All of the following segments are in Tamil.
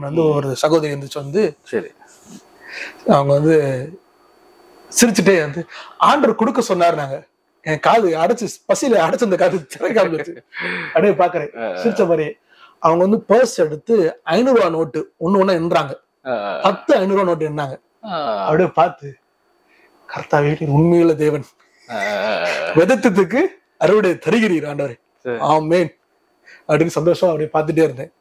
அப்படின்னு வந்து ஒரு சகோதரி இருந்துச்சு வந்து சரி அவங்க வந்து சிரிச்சுட்டே வந்து ஆண்டவர் கொடுக்க சொன்னாரு. நாங்க என் காது அடைச்சு பசியில அடைச்சு அந்த காது திறக்காம வச்சு அப்படியே பாக்குறேன் சிரிச்ச மாதிரி. அவங்க வந்து பர்ஸ் எடுத்து 500 ரூபா நோட்டு ஒண்ணு எண்றாங்க. 10 500 ரூபா நோட்டு எண்ணாங்க. அப்படியே பார்த்து கர்த்தாவே உண்மையுள்ள தேவன், விதத்துக்கு அறுவடை தருகிறீர் ஆண்டவரே, ஆமென் அப்படின்னு சந்தோஷம் அப்படியே பார்த்துட்டே இருந்தேன்.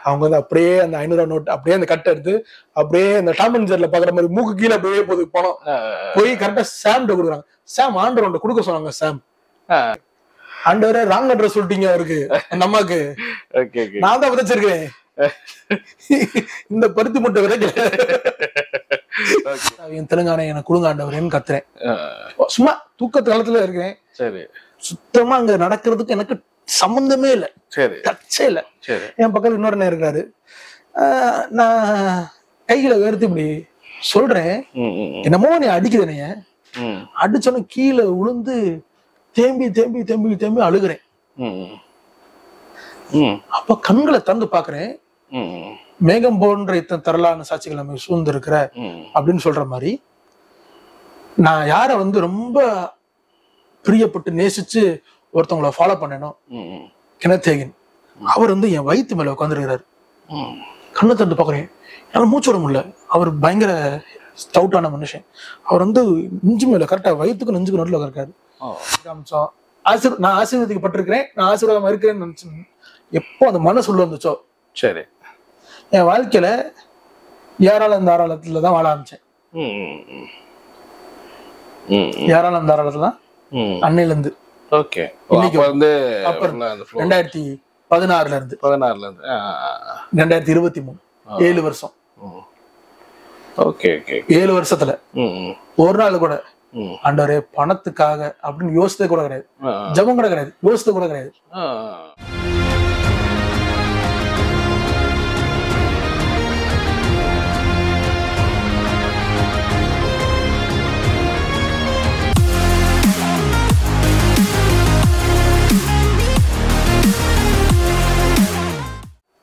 அவங்க வந்து அப்படியே அந்த 500 ரூபா நோட்டு அப்படியே அந்த கட்டை எடுத்து அப்படியே அந்த டாம் அண்ட் ஜெர்ரில பாக்குற மாதிரி மூக்கு கீழே அப்படியே போகுது பணம். போய் கரெக்டா சாம் கொடுக்குறாங்க. சாம் ஆண்டவர் கொடுக்க சொன்னாங்க. சாம் ஆண்டவரே ராங் அட்ரஸ் சொல்லிட்டீங்க அவருக்கு, அந்த அம்மாக்கு. நான் தான் விதைச்சிருக்கேன் இந்த பருத்தி முட்டை விதைக்கல. என் தெலுங்கானா எனக்கு கொடுங்க ஆண்டவரேன்னு கத்துறேன். சும்மா தூக்கத்து காலத்துல இருக்கேன். சுத்தமா அங்க நடக்கிறதுக்கு எனக்கு சம்பந்தமே இல்லை, டச்சே இல்லை. என் பக்கத்துல இன்னொரு நேரம் இருக்காரு. நான் கைகளை வேர்த்து இப்படி சொல்றேன், என்னமோ நீ அடிக்குதுனைய அடிச்சோன்னு கீழே விழுந்து தேம்பி தேம்பி தேம்பி தேம்பி அழுகுறேன். அப்ப கண்களை திறந்து பாக்குறேன். மேகம் போன்ற இத்தனை தரலான சாட்சிகள் நம்ம சூழ்ந்து இருக்கிற அப்படின்னு சொல்ற மாதிரி நான் யார வந்து ரொம்ப பிரியப்பட்டு நேசிச்சு ஒருத்தவங்களை ஃபாலோ பண்ணணும், கெனத் ஹேகின். அவர் வந்து என் வயிற்று மேல உட்காந்துருக்கிறாரு. கண்ணை திறந்து பாக்குறேன், என்னால மூச்சு விட முடியல. அவர் பயங்கர ஸ்டவுட்டான மனுஷன். அவர் வந்து நெஞ்சு மேல கரெக்டா வயிற்றுக்கு நெஞ்சுக்கு நடுவில் இருக்காரு. நான் ஆசீர்வதிக்கப்பட்டிருக்கிறேன், நான் ஆசீர்வாதமா இருக்கிறேன்னு நினைச்சேன். எப்போ அந்த மனசு உள்ள வந்துச்சோ சரி என் வாழ்க்கையில ஏராளம் தாராளத்துலதான் வாழ ஆரம்பிச்சேன். ஏராளம் தாராளத்துலதான் அன்னையில இருந்து இன்னைக்கு வந்து 2016 இருந்து 2023 7 வருஷம். 7 வருஷத்துல ஒரு நாள் கூட ஆண்டவரே பணத்துக்காக அப்படின்னு யோசித்தது கூட கிடையாது, ஜபம் கூட கிடையாது, யோசித்தது கூட கிடையாது.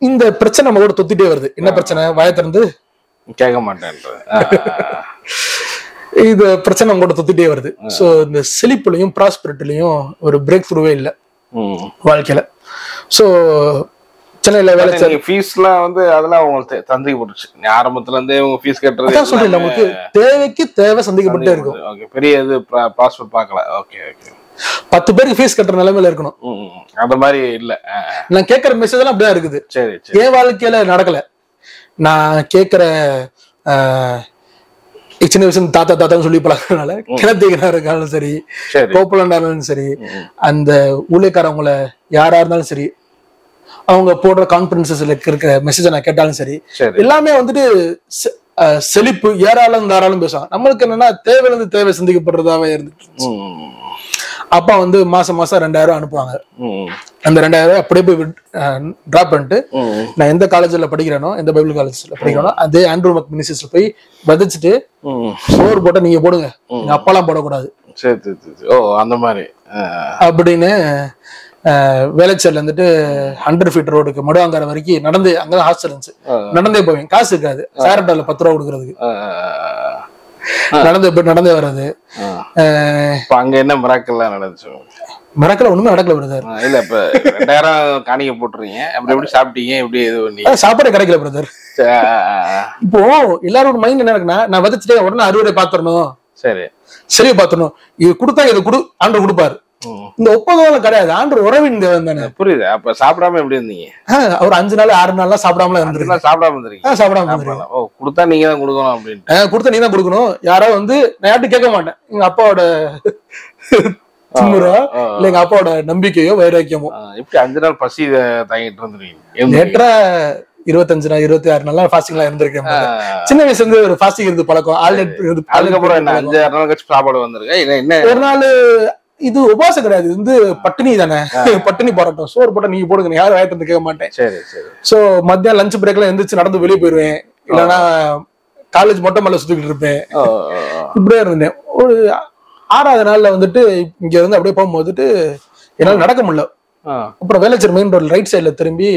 இந்த பிரச்சனை நம்ம கூட தொத்திட்டே வருது. என்ன பிரச்சனை? வாயத்திறந்து கேட்க மாட்டேன். இது பிரச்சனை நம்ம கூட தொத்திட்டே வருது. சோ இந்த செழிப்புலையும் ப்ராஸ்பரிட்டிலையும் ஒரு பிரேக் த்ரூவே இல்லை வாழ்க்கையில. சோ சென்னையில வேலை ஃபீஸ்லாம் வந்து அதெல்லாம் உங்களுக்கு சந்திக்கப்பட்டுச்சு ஆரம்பத்துல இருந்தே. உங்க ஃபீஸ் கட்டுறது சொல்றேன், நமக்கு தேவைக்கு தேவை சந்திக்கப்பட்டே இருக்கும். பெரிய இது ப்ராஸ்பர் பார்க்கல. 10 பேருக்கு ஃபீஸ் கட்டுற நிலைமையில இருக்கணும். அந்த மாதிரி இல்ல. நான் கேட்கற மெசேஜ் எல்லாம் அப்படிதான் இருக்குது. என் வாழ்க்கையில நடக்கல. நான் கேட்கிற சின்ன விஷயம் தாத்தா தாத்தான்னு சொல்லி பழகிறதுனால கிணத்திகனா இருக்காலும் சரி, கோப்பலண்டா இருந்தாலும் சரி, அந்த ஊழியக்காரவங்களை யாரா இருந்தாலும் சரி, அவங்க போடுற கான்ஃபரன்சஸ்ல இருக்கிற மெசேஜ் நான் கேட்டாலும் சரி, எல்லாமே வந்துட்டு செழிப்பு ஏராளம் தாராளம் பேசுவாங்க. நம்மளுக்கு என்னன்னா தேவையிலிருந்து தேவை சந்திக்கப்படுறதாவே இருந்துச்சு. அப்பா வந்து மாசம் 2000 அனுப்புவாங்க. அந்த 2000 அப்படியே போய் டிராப் பண்ணிட்டு நான் எந்த காலேஜ்ல படிக்கிறேனோ, எந்த பைபிள் காலேஜ்ல படிக்கிறேனோ அதே ஆண்ட்ரூ மக் மினிஸ்ட்ரிஸ்ல போய் விதைச்சிட்டு சோறு போட்டா நீங்க போடுங்க, எங்க அப்பாலாம் போடக்கூடாது அந்த மாதிரி அப்படின்னு வேலைச்சேரில இருந்துட்டு 100 feet ரோடுக்கு மடுவாங்கார வரைக்கும் நடந்து, அங்கதான் ஹாஸ்டல் இருந்துச்சு, நடந்தே போவேன். காசு இருக்காது, சாரட்டால 10 ரூபா கொடுக்கறதுக்கு. நடந்தே வர்றது. அங்க என்ன மிராக்கல்லாம் நடந்துச்சு? மிராக்கல் ஒண்ணுமே நடக்கல பிரதர். இல்ல இப்ப 2000 காணிக்க போட்டுறீங்க, அப்படி எப்படி சாப்பிட்டீங்க? எப்படி இது பண்ணி சாப்பாடே கிடைக்கல பிரதர். இப்போ எல்லாரோட மைண்ட் என்ன இருக்குன்னா, நான் விதைச்சிட்டே உடனே அறுவடை பாத்துறணும், சரியா பாத்துறணும், இது கொடுத்தா இதை ஆண்டவர் கொடுப்பாரு. இந்த ஒப்பந்தம் கிடையாது, ஆண்டவர் உறவின் தேவன் தானே. புரியுது. அப்ப சாப்பிடாம எப்படி இருந்தீங்க? அவர் 5 நாள் 6 நாள் சாப்பிடாம இருந்திருக்கீங்க. சாப்பிடாம இருந்திருக்கீங்க. சாப்பிடாம இருந்திருக்கீங்க. ஓ, கொடுத்தா நீங்க தான் கொடுக்கணும் அப்படின்னு. கொடுத்தா நீ தான் கொடுக்கணும். யாராவது வந்து நான் யார்ட்டும் கேட்க மாட்டேன். எங்க அப்பாவோட திமுறா இல்ல எங்க அப்பாவோட நம்பிக்கையோ வைராக்கியமோ. இப்படி 5 நாள் பசி தாங்கிட்டு இருந்திருக்கீங்க. நேற்றா 25 நாள் 26 நாள் ஃபாஸ்டிங்லாம் இருந்திருக்கேன். சின்ன வயசுல இருந்து ஒரு ஃபாஸ்டிங் இருந்து பழக்கம். அதுக்கப்புறம் என்ன 5-6 நாள் கழிச்சு சாப்பாடு வந்திருக்கேன். என்ன ஒரு நாள் இது உபாசம் கிடையாது, இது வந்து பட்டினி தானே, பட்டினி போராட்டம். சோறு போட்டா நீங்க போடுங்க, யாரும் வாய்ட்டு கேட்க மாட்டேன். சோ மத்தியானம் லஞ்ச் பிரேக்ல எந்திரிச்சு நடந்து வெளியே போயிருவேன், இல்லைன்னா காலேஜ் மொட்டை மேல சுத்திக்கிட்டு இருப்பேன். இப்படியே இருந்தேன். ஒரு 6வது நாள்ல வந்துட்டு இங்க இருந்து அப்படியே போகும்போதுட்டு என்னால நடக்க முடியல. அப்புறம் வேலைச்சேரி மெயின் ரோட்ல ரைட் சைட்ல திரும்பி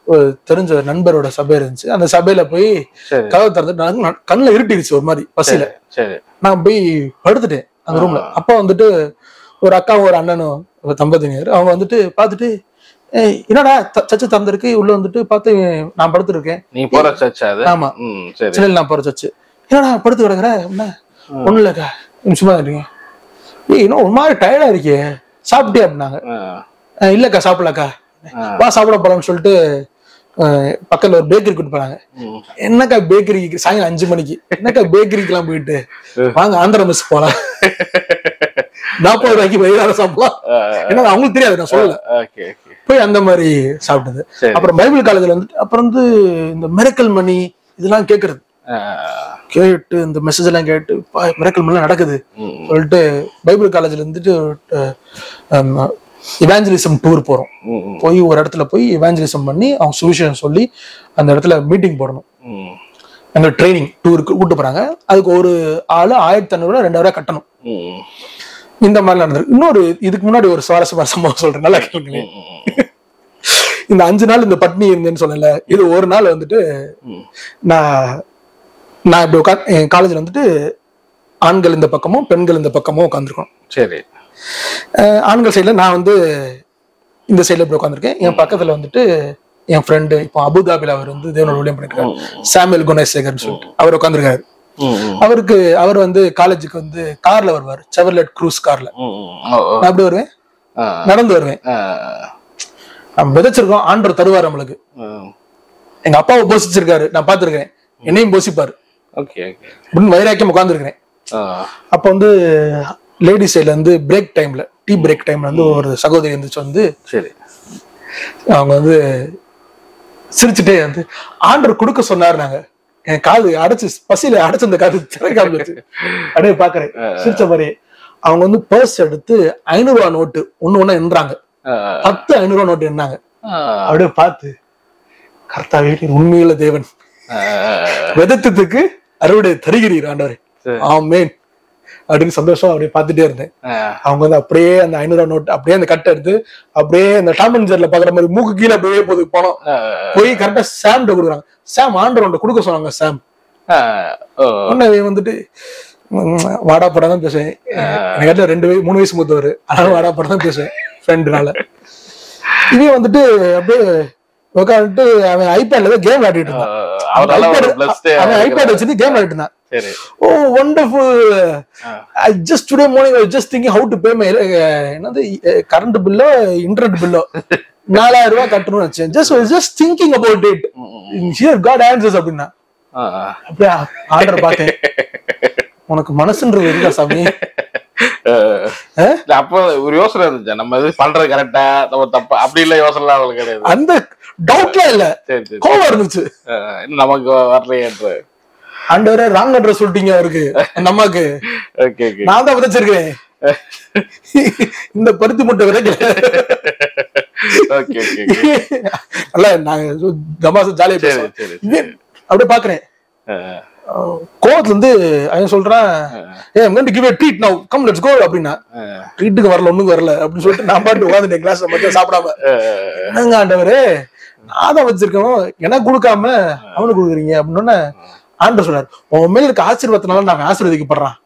ஒரு தெரிஞ்ச ஒரு நண்பரோட சபை இருந்துச்சு. அந்த சபையில போய் சரி கதவை திறந்துட்டு கண்ணுல இருட்டிடுச்சு ஒரு மாதிரி பசியில. சரி நான் போய் படுத்துட்டேன் அந்த ரூம்ல. அப்ப வந்துட்டு ஒரு அக்காவும் ஒரு அண்ணனும் ஒரு தம்பதியினர் அவங்க வந்துட்டு பாத்துட்டு, என்னடா சர்ச்சை திறந்திருக்கு, உள்ள வந்துட்டு பார்த்து நான் படுத்துருக்கேன். நீ போற சர்ச்சா அது? ஆமா சரி சிலையில் நான் போற சர்ச்சு. என்னடா படுத்து கிடக்குற, என்ன ஒண்ணு இல்லக்கா சும்மா இருக்கீங்க, இன்னும் ஒரு மாதிரி டயர்டா இருக்கே, சாப்பிட்டே அப்படின்னாங்க. இல்லக்கா சாப்பிடலக்கா, வா சாப்பிட போலாம்னு சொல்லிட்டு பக்கத்துல ஒரு பேக்கரி கூட்டு போனாங்க. என்னக்கா பேக்கரிக்கு சாயங்காலம் 5 மணிக்கு, என்னக்கா பேக்கரிக்கு எல்லாம் போயிட்டு, வாங்க ஆந்திரா மெஸ் போலாம், 40 ரூபாய்க்கு வயிறார சாப்பிடலாம். ஏன்னா அவங்களுக்கு தெரியாது, நான் சொல்லல. போய் அந்த மாதிரி சாப்பிட்டது. அப்புறம் பைபிள் காலேஜ்ல வந்துட்டு அப்புறம் வந்து இந்த மிரக்கல் மணி இதெல்லாம் கேட்கறது, கேட்டு இந்த மெசேஜ் எல்லாம் கேட்டு மிரக்கல் மணி நடக்குது சொல்லிட்டு பைபிள் காலேஜ்ல இருந்துட்டு இவாஞ்சலிசம் டூர் போறோம். போய் ஒரு இடத்துல போய் இவாஞ்சலிசம் பண்ணி அவங்க சுவிசேஷம் சொல்லி அந்த இடத்துல மீட்டிங் போடணும். எங்க ட்ரைனிங் டூருக்கு கூட்டு போறாங்க. அதுக்கு ஒரு ஆளு 1500 2000 கட்டணும். இந்த மாதிரி நடந்தது. இன்னொரு இதுக்கு முன்னாடி ஒரு சுவாரஸ்யமான சம்பவம் சொல்றேன், நல்லா கேளுங்க. இந்த 5 நாள் இந்த பட்னி இருந்தேன்னு சொல்லல, இது ஒரு நாள் வந்துட்டு நான் இப்படி உட்காந்து என் காலேஜ்ல வந்துட்டு ஆண்கள் இந்த பக்கமும் பெண்கள் இந்த பக்கமும் உட்காந்துருக்கோம். சரி, ஆண்கள் சைட்ல நான் வந்து இந்த சைட்ல இப்படி உட்காந்துருக்கேன். என் பக்கத்துல வந்துட்டு என் ஃப்ரெண்டு இப்போ அபுதாபில அவர் வந்து தேவனோட ஊழியம் பண்ணிருக்காரு, சாமுவேல் குணசேகர்னு சொல்லிட்டு அவர் உட்காந்துருக்காரு. அவர் வந்து காலேஜுக்கு வந்து கார்ல வருவாரு, செவர்லெட் க்ரூஸ் கார்ல. நான் அப்படி வருவேன், நடந்து வருவேன். நம்ம விதைச்சிருக்கோம், ஆண்டவர் தருவார் நம்மளுக்கு. எங்க அப்பாவை போசிச்சிருக்காரு, நான் பாத்துருக்கேன், என்னையும் போசிப்பாரு அப்படின்னு வைராக்கியம் உட்காந்துருக்கிறேன். அப்ப வந்து லேடிஸ் சைட்ல இருந்து பிரேக் டைம்ல, டீ பிரேக் டைம்ல வந்து ஒரு சகோதரி இருந்துச்சு வந்து, சரி அவங்க வந்து சிரிச்சுட்டே வந்து ஆண்டவர் கொடுக்க சொன்னாரு. நாங்க என் காது அடைச்சு பசியில அடைச்சு அந்த காது திறக்காம வச்சு அப்படியே பாக்குறேன், சிரிச்ச மாதிரி. அவங்க வந்து பர்ஸ் எடுத்து 500 ரூபா நோட்டு ஒண்ணு எண்றாங்க, 10 500 ரூபா நோட்டு எண்ணாங்க. அப்படியே பார்த்து, கர்த்தாவே உண்மையுள்ள தேவன், விதத்துக்கு அறுவடை தருகிறீர் ஆண்டவரே, ஆமென் அப்படின்னு சந்தோஷம் அப்படியே பார்த்துட்டே இருந்தேன். அவங்க வந்து அப்படியே அந்த 500 ரூபா நோட்டு அப்படியே அந்த கட்டை எடுத்து அப்படியே அந்த டாம் அண்ட் ஜெர்ரில பாக்குற மாதிரி மூக்கு கீழே அப்படியே போகுது பணம். போய் கரெக்டா சாம்கிட்ட கொடுக்குறாங்க. சாம் ஆண்டவர் கொடுக்க சொன்னாங்க. சாம் வந்துட்டு வாடா படம் தான் பேசுவேன், எனக்கு 2-3 வயசு மூத்தவர், அதனால வாடா படம் தான் பேசுவேன் ஃப்ரெண்டுனால. இதே வந்துட்டு அப்படியே உட்காந்துட்டு அவன் ஐபேட்ல தான் கேம் விளையாடிட்டு இருந்தான். அவன் ஐபேட் வச்சுட்டு கேம் விளையாடிட்டு இருந்தான். Oh, wonderful! I just today morning I was just thinking how to pay my என்னது கரண்ட் பில்லோ இன்டர்நெட் பில்லோ 4000 ரூபாய் கட்டணும்னு நினைச்சேன். Just thinking about it. Here God answers அப்படின்னா அப்படியே ஆர்டர் பார்த்தேன். உனக்கு மனசுன்றது இருக்கா சாமி? அப்ப ஒரு யோசனை இருந்துச்சு, நம்ம இது பண்றது கரெக்டா நம்ம தப்பா அப்படி இல்ல யோசனை அவங்களுக்கு கிடையாது. அந்த டவுட்லாம் இல்ல, கோவம் இருந்துச்சு நமக்கு வரலையேன்ற. ஆண்டவரே ராங் அட்ரஸ் சொல்லிட்டீங்க அவருக்கு, அந்த அம்மாக்கு. நான் தான் விதைச்சிருக்கேன் இந்த பருத்தி முட்டை விதைக்கல. நாங்க தமாசா ஜாலியா பேசுவோம். அப்படியே பாக்குறேன், கோவத்துல இருந்து அவன் சொல்றான், அப்படின்னா ட்ரீட்டுக்கு வரல, ஒண்ணுக்கு வரல அப்படின்னு சொல்லிட்டு நான் பாட்டு உட்காந்துட்டேன் கிளாஸ்ல மட்டும் சாப்பிடாம. என்னங்க ஆண்டவரு, நான் தான் வச்சிருக்கோம், எனக்கு கொடுக்காம அவனுக்கு கொடுக்குறீங்க அப்படின்னு ஆண்டவர் சொல்றாரு, உன் மேல இருக்க ஆசீர்வாதத்தினால நாங்க ஆசீர்வதிக்கப்படுறான்.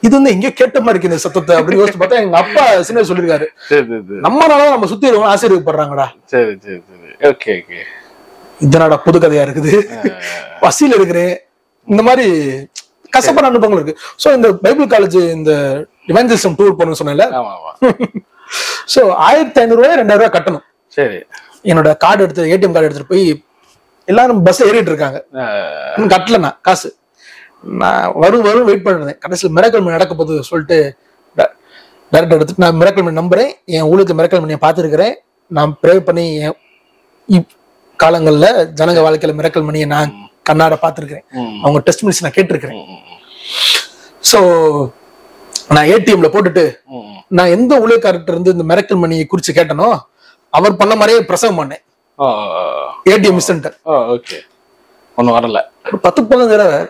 இது வந்து எங்கேயோ கேட்ட மாதிரி இருக்கு இந்த சத்தத்தை அப்படின்னு யோசிச்சு பார்த்தா எங்க அப்பா சின்ன சொல்லிருக்காரு, நம்மளால நம்ம சுத்தி இருக்கவங்க ஆசீர்வதிக்கப்படுறாங்கடா. இதனோட புது கதையா இருக்குது, பசியில இருக்கிறேன், இந்த மாதிரி கஷ்டப்படுற அனுபவங்கள் இருக்கு. சோ இந்த பைபிள் காலேஜ் இந்த இவாஞ்சலிசம் டூர் போகணும்னு சொன்னேன்ல, சோ 1500 ரூபாய் 2000 ரூபாய் கட்டணும். சரி, என்னோட கார்டு எடுத்து ஏடிஎம் கார்டு எடுத்துட்டு போய் எல்லாரும் பஸ் ஏறிட்டு இருக்காங்க, கட்டல நான் காசு. நான் வரும் வெயிட் பண்ணிருந்தேன். கடைசியில் மிரக்கல் மணி நடக்க போகுது சொல்லிட்டு டைரக்டர் எடுத்துட்டு நான் மிரக்கல் மணி நம்புறேன், என் ஊருக்கு மிரக்கல் மணியை பார்த்துருக்கிறேன், நான் ப்ரே பண்ணி காலங்கள்ல ஜனங்க வாழ்க்கையில மிரக்கல் மணியை நான் கண்ணாட பார்த்துருக்கிறேன், அவங்க டெஸ்ட் மினிஸ் நான் கேட்டிருக்கிறேன். ஸோ நான் ஏடிஎம்ல போட்டுட்டு நான் எந்த ஊழியக்காரர்கிட்ட இருந்து இந்த மிரக்கல் மணியை குறிச்சு கேட்டனோ அவர் பண்ண மாதிரியே பிரசவம் பண்ணேன். ஏடிஎம் சென்டர் ஒன்னும் வரல, 10-15 தடவை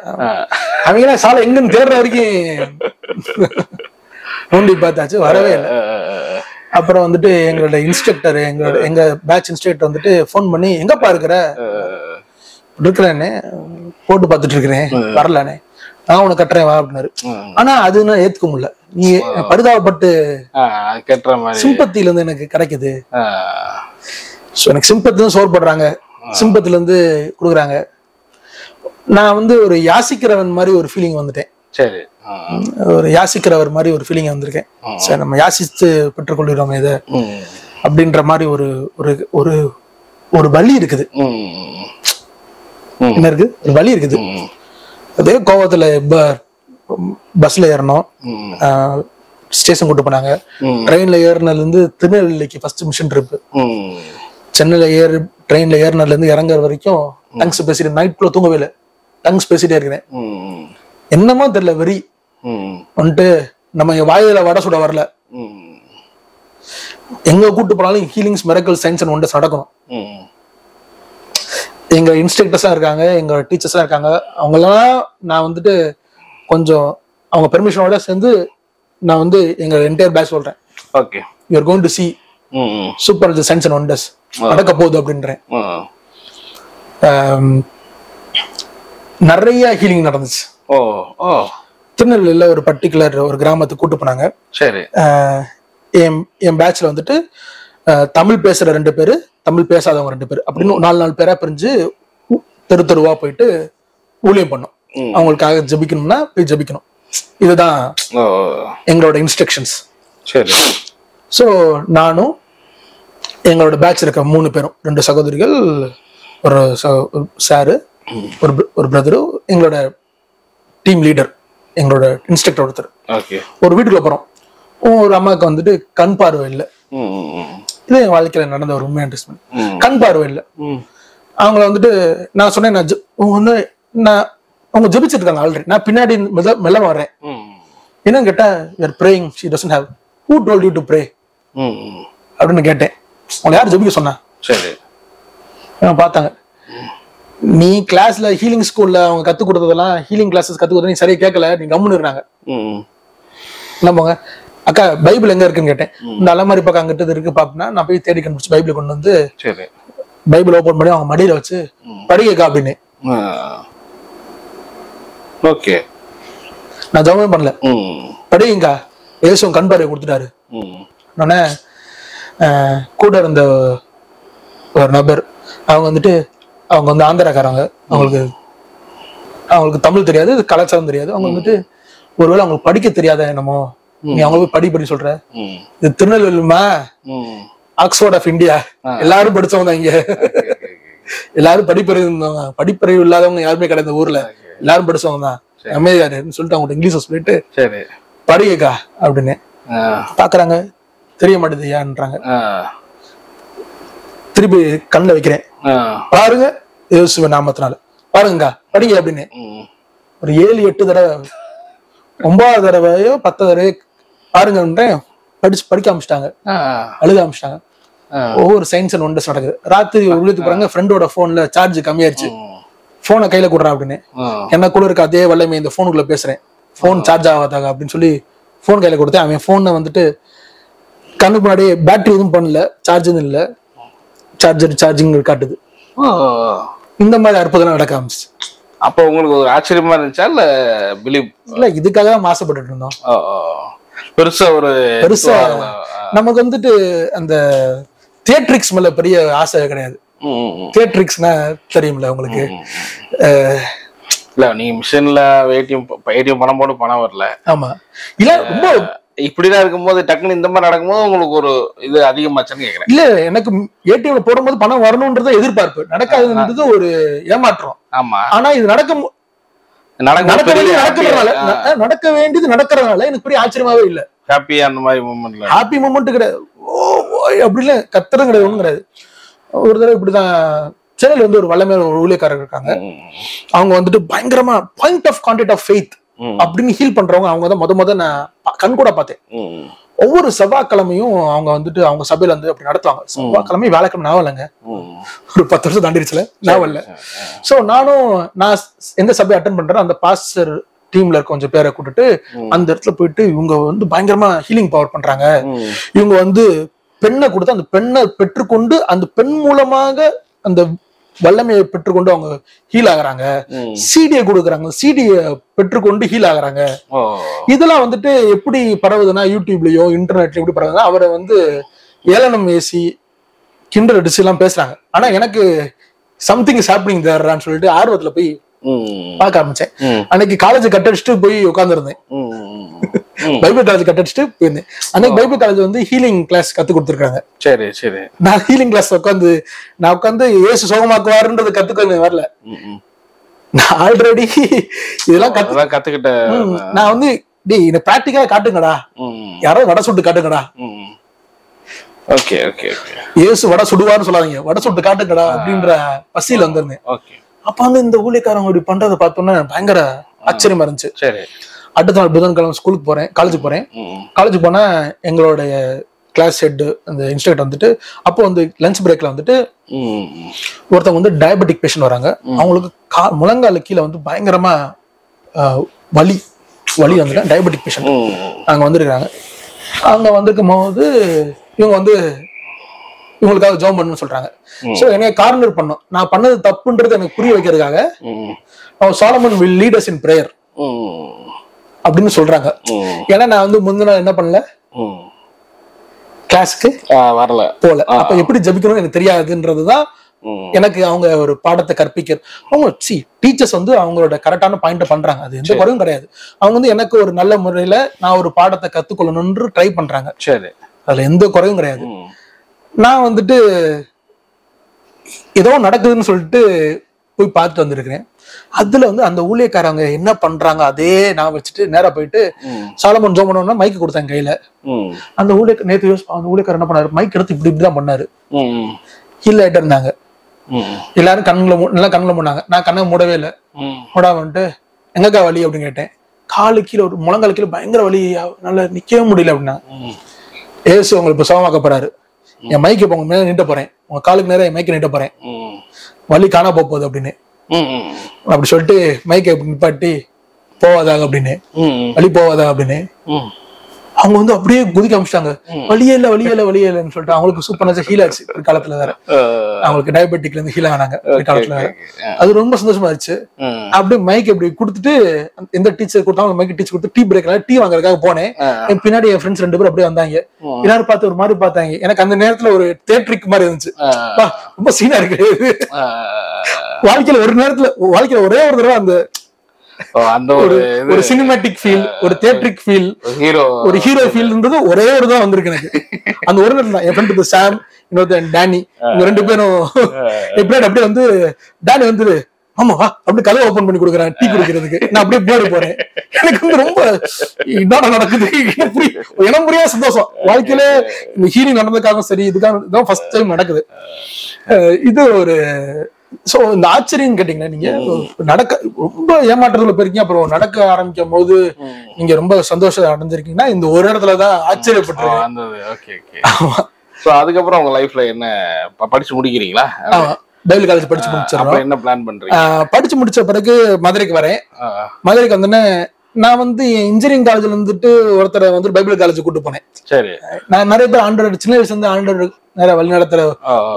அவங்க சாலை எங்கன்னு தேடுற வரைக்கும் நோண்டி பார்த்தாச்சு, வரவே இல்லை. அப்புறம் வந்துட்டு எங்களோட இன்ஸ்ட்ரக்டர் எங்க பேட்ச் இன்ஸ்ட்ரக்டர் வந்துட்டு போன் பண்ணி எங்கப்பா இருக்கிறேன்னு போட்டு பார்த்துட்டு இருக்கிறேன் வரலானே நான் உனக்கு கட்டுறேன் வா அப்படின்னாரு. ஆனா அது நான் ஏத்துக்க முடியல. நீ பரிதாபப்பட்டு சிம்பத்தில இருந்து எனக்கு கிடைக்குது. எனக்கு சிம்பத்துல இருந்து சோர்படுறாங்க, சிம்பத்துல இருந்து கொடுக்குறாங்க. நான் வந்து ஒரு யாசிக்கிறவன் மாதிரி ஒரு ஃபீலிங் வந்துட்டேன். சரி, ஒரு யாசிக்கிறவர் மாதிரி ஒரு ஃபீலிங் வந்திருக்கேன். சரி, நம்ம யாசித்து பெற்றுக்கொள்கிறோம் இதை அப்படின்ற மாதிரி ஒரு ஒரு ஒரு வலி இருக்குது. என்ன இருக்கு? ஒரு வலி இருக்குது. அதே கோவத்துல பஸ்ல ஏறணும், ஸ்டேஷன் கூட்டு போனாங்க. ட்ரெயின்ல ஏறினதுல இருந்து திருநெல்வேலிக்கு ஃபர்ஸ்ட் மிஷன் ட்ரிப். சென்னையில ட்ரெயின்ல ஏறினதுல இருந்து இறங்குற வரைக்கும் டங்ஸ் பேசிட்டு நைட் ஃபுல்லா தூங்கவே இல்லை. டங்ஸ் பேசிட்டே இருக்கிறேன். என்னமோ தெரியல, வெறி வந்துட்டு நம்ம வாயில வடை சுட வரல. எங்க கூட்டு போனாலும் healings, miracle, science and wonders நடக்கணும். எங்க இன்ஸ்ட்ரக்டர்ஸா இருக்காங்க, எங்க டீச்சர்ஸா இருக்காங்க. அவங்கெல்லாம் நான் வந்துட்டு கொஞ்சம் அவங்க பெர்மிஷனோட சேர்ந்து நான் வந்து எங்க என்டையர் பேட்ச் சொல்றேன். Okay, you are going to see super science and wonders நடக்க போகுது அப்படின்றேன். நிறைய ஹீலிங் நடந்துச்சு. திருநெல்வேலியில ஒரு பர்டிகுலர் ஒரு கிராமத்துக்கு கூட்டு போனாங்க. சரி, என் பேட்ச்ல வந்துட்டு தமிழ் பேசுற 2 பேரு, தமிழ் பேசாதவங்க 2 பேர் அப்படின்னு 4 பேரா பிரிஞ்சு தெருவா போயிட்டு ஊழியம் பண்ணோம். அவங்களுக்காக ஜபிக்கணும்னா போய் ஜபிக்கணும். இதுதான் எங்களோட இன்ஸ்ட்ரக்ஷன்ஸ். சரி, ஸோ நானும் எங்களோட பேட்ச் இருக்க 3 பேரும், 2 சகோதரிகள், ஒரு சாரு, ஒரு பிரதரு, எங்களோட டீம் லீடர், எங்களோட இன்ஸ்ட்ரக்டர் ஒருத்தர். ஒரு வீட்டுக்குள்ள போறோம். ஒரு அம்மாவுக்கு வந்துட்டு கண் பார்வை இல்லை. இது என் வாழ்க்கையில நடந்த ஒரு உண்மையான ட்ரீட்மெண்ட். கண் பார்வை இல்லை. அவங்கள வந்துட்டு நான் சொன்னேன், நான் அவங்க ஜெபிச்சிட்டு இருக்காங்க ஆல்ரெடி. நான் பின்னாடி மெல்ல வர்றேன். என்னன்னு கேட்டா, you're praying, she doesn't have, who told you to pray அப்படின்னு கேட்டேன். அவங்க யார் ஜெபிக்க சொன்னா? சரி, பார்த்தாங்க. நீ கிளாஸ்ல ஹீலிங் ஸ்கூல்ல அவங்க கத்து கொடுத்ததெல்லாம், ஹீலிங் கிளாஸஸ் கத்து கொடுத்தது நீ சரியா கேட்கல, நீ கம்முன்னு இருந்தாங்க. என்ன போங்க அக்கா, பைபிள் எங்க இருக்குன்னு கேட்டேன். இந்த அலமாரி பக்கம் அங்கிட்ட இருக்கு பாப்பா. நான் போய் தேடி கண்டுபிடிச்சு பைபிளை கொண்டு வந்து பைபிள் ஓபன் பண்ணி அவங்க மடியில வச்சு படிக்கா அப்படின்னு. ஓகே, நான் ஜெபமே பண்ணல, படிங்கக்கா, ஏசும் கண் பார்வை கொடுத்துட்டாரு. உடனே கூட இருந்த ஒரு நபர், அவங்க வந்துட்டு அவங்க வந்து ஆந்திராக்காரங்க, அவங்களுக்கு தமிழ் தெரியாது, கலாச்சாரம் தெரியாது. அவங்க வந்துட்டு ஒருவேளை அவங்களுக்கு படிக்க தெரியாத என்னமோ, நீ அவங்க போய் படி சொல்ற, இது திருநெல்வேலிமா, ஆக்ஸ்போர்ட் ஆஃப் இந்தியா, எல்லாரும் படிச்சவங்க இங்க, எல்லாரும் படிப்பறிவு இருந்தவங்க, படிப்பறிவு இல்லாதவங்க யாருமே கிடையாது ஊர்ல, எல்லாரும் படிச்சவங்க தான், அமைதியாருன்னு சொல்லிட்டு அவங்க இங்கிலீஷ் சொல்லிட்டு படிக்கா அப்படின்னு பாக்குறாங்க. தெரிய மாட்டேதுன்றாங்க. திருப்பி கண்ணில் வைக்கிறேன், பாருங்க இயேசுவ நாமத்தினால பாருங்க படிங்க அப்படின்னு. ஒரு 7-8 தடவை, 9வது தடவையோ 10 தடவையோ பாருங்கன்றேன். படிக்க ஆரம்பிச்சிட்டாங்க, அழுக ஆரம்பிச்சிட்டாங்க. ஒவ்வொரு சயின்ஸ் அண்ட் ஒண்டர்ஸ் நடக்குது. ராத்திரி உள்ளிட்டு போறாங்க. ஃப்ரெண்டோட போன்ல சார்ஜ் கம்மியாயிருச்சு, போனை கையில கொடுறா அப்படின்னு. என்ன கூட இருக்க அதே வல்லமை இந்த போனுக்குள்ள பேசுறேன், போன் சார்ஜ் ஆகாதாக அப்படின்னு சொல்லி போன் கையில கொடுத்தேன். அவன் போனை வந்துட்டு கண்ணுக்கு முன்னாடி பேட்டரி எதுவும் பண்ணல, சார்ஜ் இல்லை, சார்ஜிங் காட்டுது. இந்த மாதிரி அற்புதம் நடக்க ஆரம்பிச்சு. அப்ப உங்களுக்கு ஒரு ஆச்சரியமா இருந்துச்சா இல்ல பிலீவ்? இல்ல, இதுக்காக ஆசைப்பட்டு இருந்தோம். பெருசா நமக்கு வந்துட்டு அந்த தியேட்ரிக்ஸ் மேல பெரிய ஆசை கிடையாது. தியேட்ரிக்ஸ்னா தெரியும்ல உங்களுக்கு? இல்ல, நீங்க மிஷின்ல ஏடிஎம் பணம் போட்டு பணம் வரல. ஆமா, இல்ல ரொம்ப இப்படிதான் இருக்கும்போது டக்குனு இந்த மாதிரி நடக்கும்போது உங்களுக்கு ஒரு இது அதிகமாச்சுன்னு கேக்குறேன். இல்ல, எனக்கு ஏடிஎம்ல போடும்போது பணம் வரணும்ன்றத எதிர்பார்ப்பு, நடக்காதுன்றது ஒரு ஏமாற்றம். ஆமா, ஆனா இது நடக்க வேண்டியது நடக்கிறதுனால எனக்கு பெரிய ஆச்சரியமாவே இல்ல. ஹாப்பியா அந்த மாதிரி மூமெண்ட்ல ஹாப்பி மூமெண்ட் கிடையாது. அப்படி இல்ல, கத்துறது கிடையாது, ஒண்ணும் கிடையாது. ஒரு தடவை இப்படிதான் சென்னையில வந்து ஒரு வல்லமையான ஒரு ஊழியக்காரர் இருக்காங்க. அவங்க வந்துட்டு பயங்கரமா point of contact of faith அப்படின்னு ஹீல் பண்றவங்க. அவங்க தான் முத நான் கண் கூட பார்த்தேன். ஒவ்வொரு செவ்வாய்க்கிழமையும் அவங்க வந்துட்டு அவங்க சபையில வந்து அப்படி நடத்துவாங்க. செவ்வாய்க்கிழமை வியாழக்கிழமை நாவலங்க, ஒரு 10 வருஷம் தாண்டிடுச்சுல நாவல்ல. சோ நான் எந்த சபையை அட்டன் பண்றேன், அந்த பாஸ்டர் டீம்ல இருக்க கொஞ்சம் பேரை கூட்டிட்டு அந்த இடத்துல போயிட்டு இவங்க வந்து பயங்கரமா ஹீலிங் பவர் பண்றாங்க. இவங்க வந்து பெண்ணை கொடுத்து அந்த பெண்ணை பெற்றுக்கொண்டு அந்த பெண் மூலமாக அந்த வல்லமையை பெற்றுக்கொண்டு அவங்க ஹீல் ஆகுறாங்க. சிடியை கொடுக்குறாங்க, சிடியை பெற்றுக்கொண்டு ஹீல் ஆகுறாங்க. இதெல்லாம் வந்துட்டு எப்படி பரவுதுன்னா யூடியூப்லயோ இன்டர்நெட்லயோ எப்படி பரவுதுன்னா அவரை வந்து ஏளனம் ஏசி கிண்டல் அடிச்சு எல்லாம் பேசுறாங்க. ஆனா எனக்கு சம்திங் இஸ் ஹேப்பனிங் தேர்றான்னு சொல்லிட்டு ஆர்வத்துல போய் பார்க்க ஆரம்பிச்சேன். அன்னைக்கு காலேஜ் கட் அடிச்சுட்டு போய் உட்கார்ந்துருந்தேன். பைபிள் காலேஜ் கட் அடிச்சுட்டு போயிருந்தேன். அன்னைக்கு பைபிள் காலேஜ் வந்து ஹீலிங் கிளாஸ் கத்து கொடுத்துருக்காங்க. சரி சரி. நான் ஹீலிங் கிளாஸ் உட்காந்து இயேசு சுகமாக்குவாருன்றது கத்துக்க வரல. நான் ஆல்ரெடி இதெல்லாம் கத்துக்கிட்ட. நான் வந்து டேய் இதை பிராக்டிக்கலா காட்டுங்கடா, யாரோ வடை சுட்டு காட்டுங்கடா. Okay okay. இயேசு வடை சுடுவார்னு சொல்லாதீங்க, வடை சுட்டு காட்டுங்கடா அப்படின்ற பசியில வந்திருந்தேன். அப்ப வந்து இந்த ஊழியக்காரங்க இப்படி பண்றதை பார்த்தோன்னா பயங்கர ஆச்சரியமா இருந்துச்சு. சரி. அடுத்த நாள் புதன்கிழமை ஸ்கூலுக்கு போறேன், காலேஜுக்கு போறேன். காலேஜுக்கு போனா எங்களுடைய கிளாஸ் ஹெட் அந்த இன்ஸ்ட்ரக்டர் வந்துட்டு அப்போ வந்து லஞ்ச் பிரேக்ல வந்துட்டு ஒருத்தவங்க வந்து டயபெட்டிக் பேஷண்ட் வராங்க. அவங்களுக்கு முழங்கால கீழே வந்து பயங்கரமா வலி வந்துட்டு டயபெட்டிக் பேஷண்ட் அங்க வந்துருக்காங்க. அங்க வந்திருக்கும் போது இவங்க வந்து இவங்களுக்காக ஜெபம் பண்ணணும்னு சொல்றாங்க. சோ என்னைய கார்னர் பண்ணோம். நான் பண்ணது தப்புன்றது எனக்கு புரிய வைக்கிறதுக்காக Solomon will lead us in prayer அப்படின்னு சொல்றாங்க. ஏன்னா நான் வந்து முந்தின நாள் என்ன பண்ணல, கிளாஸ்க்கு வரல போல. அப்ப எப்படி ஜபிக்கணும்னு எனக்கு தெரியாதுன்றதுதான் எனக்கு அவங்க ஒரு பாடத்தை கற்பிக்கிறது. அவங்க டீச்சர்ஸ் வந்து அவங்களோட கரெக்டான பாயிண்ட பண்றாங்க, அது எந்த குறையும் கிடையாது. அவங்க வந்து எனக்கு ஒரு நல்ல முறையில நான் ஒரு பாடத்தை கத்துக்கொள்ளணும்னு ட்ரை பண்றாங்க. சரி, அதுல எந்த குறையும் கிடையாது. நான் வந்துட்டு ஏதோ நடக்குதுன்னு சொல்லிட்டு போய் பார்த்துட்டு வந்திருக்கிறேன். அதுல வந்து அந்த ஊழியக்காரங்க என்ன பண்றாங்க அதே நான் வச்சுட்டு நேரா போயிட்டு சாலமன் ஜெபம் பண்ணோம்னா மைக்கு கொடுத்தாங்க கையில. அந்த நேத்து அந்த ஊழியக்காரர் என்ன பண்ணாரு, மைக் எடுத்து இப்படிதான் பண்ணாரு. ஹீல் ஆயிட்டு இருந்தாங்க எல்லாரும். கண்ணுல மூடாங்க. நான் கண்ணை மூடவே இல்லை. மூடாம வந்துட்டு எங்கக்கா வலி அப்படின்னு கேட்டேன். காலு கீழே ஒரு முழங்கால் கீழே பயங்கர வலி, நல்லா நிக்கவே முடியல அப்படின்னா. ஏசு உங்களுக்கு இப்ப சுகமாக்க போறாரு, என் மைக்கு இப்ப உங்க மேல நீட்ட போறேன், உங்க காலுக்கு நேரம் என் மைக்கு நீட்ட போறேன், வலி காணா போகுது அப்படின்னு அப்படி சொல்லிட்டு மைக்கை நிப்பாட்டி போவாதாக அப்படின்னு, வலி போவாதா அப்படின்னு அவங்க வந்து அப்படியே குதிக்க ஆரம்பிச்சிட்டாங்க. வலியே இல்லைன்னு சொல்லிட்டு அவங்களுக்கு சூப்பர் ஹீல் ஆச்சு. ஒரு காலத்துல வேற அவங்களுக்கு டயபெட்டிக்ல இருந்து ஹீல் ஆனாங்க ஒரு காலத்துல வேற. அது ரொம்ப சந்தோஷமா இருந்துச்சு. அப்படியே மைக் இப்படி கொடுத்துட்டு எந்த டீச்சர் கொடுத்தாங்க மைக் டீச்சர் கொடுத்து டீ பிரேக்ல டீ வாங்குறதுக்காக போனேன். என் பின்னாடி என் ஃப்ரெண்ட்ஸ் 2 பேர் அப்படியே வந்தாங்க. எல்லாரும் பார்த்து ஒரு மாதிரி பார்த்தாங்க. எனக்கு அந்த நேரத்துல ஒரு தியேட்டருக்கு மாதிரி இருந்துச்சு. ரொம்ப சீனா இருக்கு. வாழ்க்கையில ஒரே ஒரு தடவை அந்த ஒரு சினிமேட்டிக் ஃபீல், ஒரு தியேட்டரிக் ஃபீல், ஒரு ஹீரோ ஃபீல்ன்றது ஒரே ஒரு தான் வந்திருக்கு எனக்கு. அந்த ஒரு நேரத்துல தான் என் ஃப்ரெண்ட் சாம், இன்னொருத்தன் டேனி, இவங்க 2 பேரும் எப்படியே அப்படியே வந்து டேனி வந்து ஆமா வா அப்படி கதவை ஓபன் பண்ணி கொடுக்குறேன் டீ குடிக்கிறதுக்கு. நான் அப்படியே பின்னாடி போறேன். எனக்கு வந்து ரொம்ப இதான் நடக்குது, இனம் புரியாத சந்தோஷம். வாழ்க்கையில இந்த ஹீலிங் நடந்ததுக்காக சரி, இதுதான் ஃபர்ஸ்ட் டைம் நடக்குது. இது ஒரு சோ இந்த ஆச்சரியம் கேட்டீங்கன்னா, நீங்க நடக்க ரொம்ப ஏமாற்றத்துல போயிருக்கீங்க, அப்புறம் நடக்க ஆரம்பிக்கும் போது நீங்க ரொம்ப சந்தோஷம் அடைஞ்சிருக்கீங்கன்னா இந்த ஒரு இடத்துலதான் ஆச்சரியப்பட்டிருக்கேன். அதுக்கப்புறம் உங்க லைஃப்ல என்ன படிச்சு முடிக்கிறீங்களா? பைபிள் காலேஜ் படிச்சு முடிச்சிடறோம். என்ன பிளான் பண்றீங்க? படிச்சு முடிச்ச பிறகு மதுரைக்கு வரேன். மதுரைக்கு வந்தோடனே நான் வந்து இன்ஜினியரிங் காலேஜ்ல இருந்துட்டு ஒருத்தரை வந்து பைபிள் காலேஜ் கூட்டு போனேன். சரி, நான் நிறைய பேர் ஆண்டர் சின்ன வயசுல இருந்து ஆண்டர் நிறைய வழிநடத்துற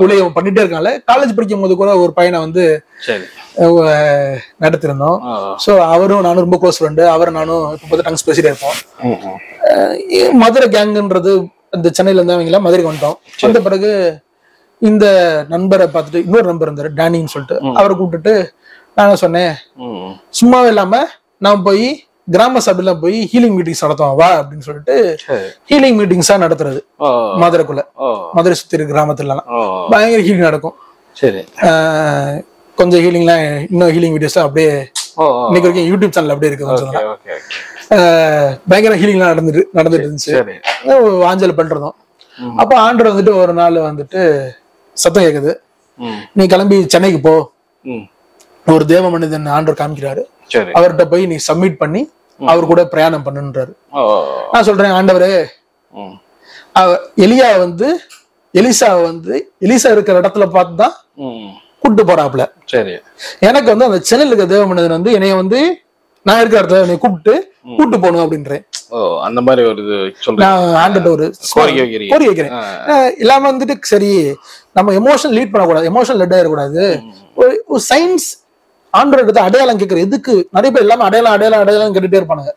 ஊழியம் பண்ணிட்டே இருக்காங்க. காலேஜ் படிக்கும் போது கூட ஒரு பையனை வந்து நடத்திருந்தோம். சோ அவரும் நானும் ரொம்ப க்ளோஸ் ஃப்ரெண்டு. அவரும் நானும் இப்ப டங்ஸ் பேசிட்டே இருப்போம். மதுரை கேங்குன்றது இந்த சென்னையில இருந்தவங்க மதுரைக்கு வந்துட்டோம். வந்த பிறகு இந்த நண்பரை பார்த்துட்டு இன்னொரு நண்பர் இருந்தாரு டேனின்னு சொல்லிட்டு, அவரை கூப்பிட்டுட்டு நான் சொன்னேன், சும்மாவே இல்லாம நான் போய் கிராம சபையில போய் ஹீலிங் மீட்டிங்ஸ் நடத்துவோம் வா அப்படின்னு சொல்லிட்டு ஹீலிங் மீட்டிங்ஸா நடத்துறது. மதுரைக்குள்ள மதுரை சுத்தி இருக்க கிராமத்துல எல்லாம் பயங்கர ஹீலிங் நடக்கும். சரி, கொஞ்சம் ஹீலிங்லாம் இன்னும் ஹீலிங் வீடியோஸ் அப்படியே இன்னைக்கு வரைக்கும் யூடியூப் சேனல் அப்படியே இருக்கு. பயங்கர ஹீலிங்லாம் நடந்துட்டு இருந்துச்சு. வாஞ்சல் பண்றதும். அப்ப ஆண்டர் வந்துட்டு ஒரு நாள் வந்துட்டு சத்தம் கேக்குது, நீ கிளம்பி சென்னைக்கு போ. ஒரு தேவ மனிதன் ஆண்டர் காமிக்கிறாரு. அவர்கிட்ட போய் நீ சப்மிட் பண்ணி அவர் கூட பிரயாணம் பண்ணுன்றாரு. நான் சொல்றேன், ஆண்டவரே எலிசா இருக்கிற இடத்துல பார்த்துதான் கூட்டு போறாப்ல. சரி, எனக்கு வந்து அந்த சென்னையில் இருக்க தேவ மனிதன் வந்து என்னைய வந்து நான் இருக்கிற இடத்துல என்னை கூப்பிட்டு போகணும் அப்படின்றேன். அந்த மாதிரி ஒரு இது நான் ஆண்டர்ட்ட ஒரு கோரி வைக்கிறேன். இல்லாம வந்துட்டு சரி நம்ம எமோஷன் லீட் பண்ணக்கூடாது, எமோஷன் லெட் ஆயிடக்கூடாது. ஒரு சயின்ஸ் ஆண்டர் எடுத்து அடையாளம் கேட்கறது எதுக்கு? நிறைய பேர் எல்லாமே அடையாளம் கேட்டுட்டே இருப்பானுங்க.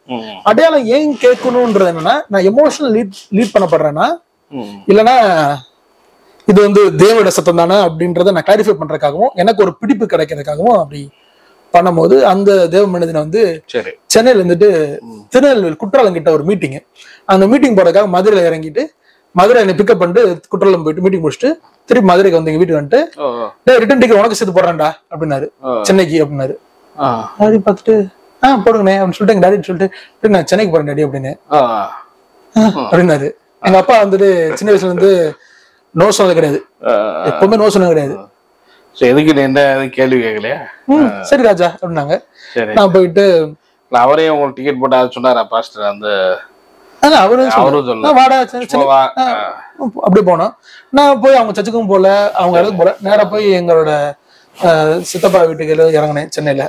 அடையாளம் ஏன் கேட்கணும்ன்றது என்னன்னா, நான் எமோஷனல் லீட் பண்ணப்படுறேன்னா இல்லைன்னா இது வந்து தேவோட சத்தம் தானே அப்படின்றத நான் கிளாரிஃபை பண்றதுக்காகவும் எனக்கு ஒரு பிடிப்பு கிடைக்கிறதுக்காகவும் அப்படி பண்ணும்போது அந்த தேவ மனிதனை வந்து சென்னையில இருந்துட்டு திருநெல்வேலி குற்றாலம் கிட்ட ஒரு மீட்டிங். அந்த மீட்டிங் போறதுக்காக மதுரையில இறங்கிட்டு மதுரை என்னை பிக்கப் பண்ணிட்டு குற்றாலம் போயிட்டு மீட்டிங் முடிச்சுட்டு திருப்பி மதுரைக்கு வந்து வீட்டுக்கு வந்துட்டு ரிட்டன் டிக்கெட் உனக்கு சேர்த்து போடுறேன்டா அப்படின்னாரு, சென்னைக்கு அப்படின்னாரு. டாடி பார்த்துட்டு போடுங்கண்ணே அப்படின்னு சொல்லிட்டு எங்க டாடி சொல்லிட்டு நான் சென்னைக்கு போறேன் டாடி அப்படின்னு அப்படின்னாரு. எங்க அப்பா வந்துட்டு சின்ன வயசுல இருந்து நோ சொன்னது கிடையாது, எப்பவுமே நோ சொன்னது கிடையாது. எதுக்கு எந்த கேள்வி கேட்கலையா? சரி ராஜா அப்படின்னாங்க. நான் போயிட்டு அவரே உங்களுக்கு டிக்கெட் போட்டு சொன்னாரா பாஸ்டர்? அந்த வாடா அப்படி போனோம். நான் போய் அவங்க சர்ச்சுக்கும் போல அவங்க இடத்துக்கு போல நேரா போய் எங்களோட சித்தப்பா வீட்டுக்கு இறங்கினேன் சென்னையில.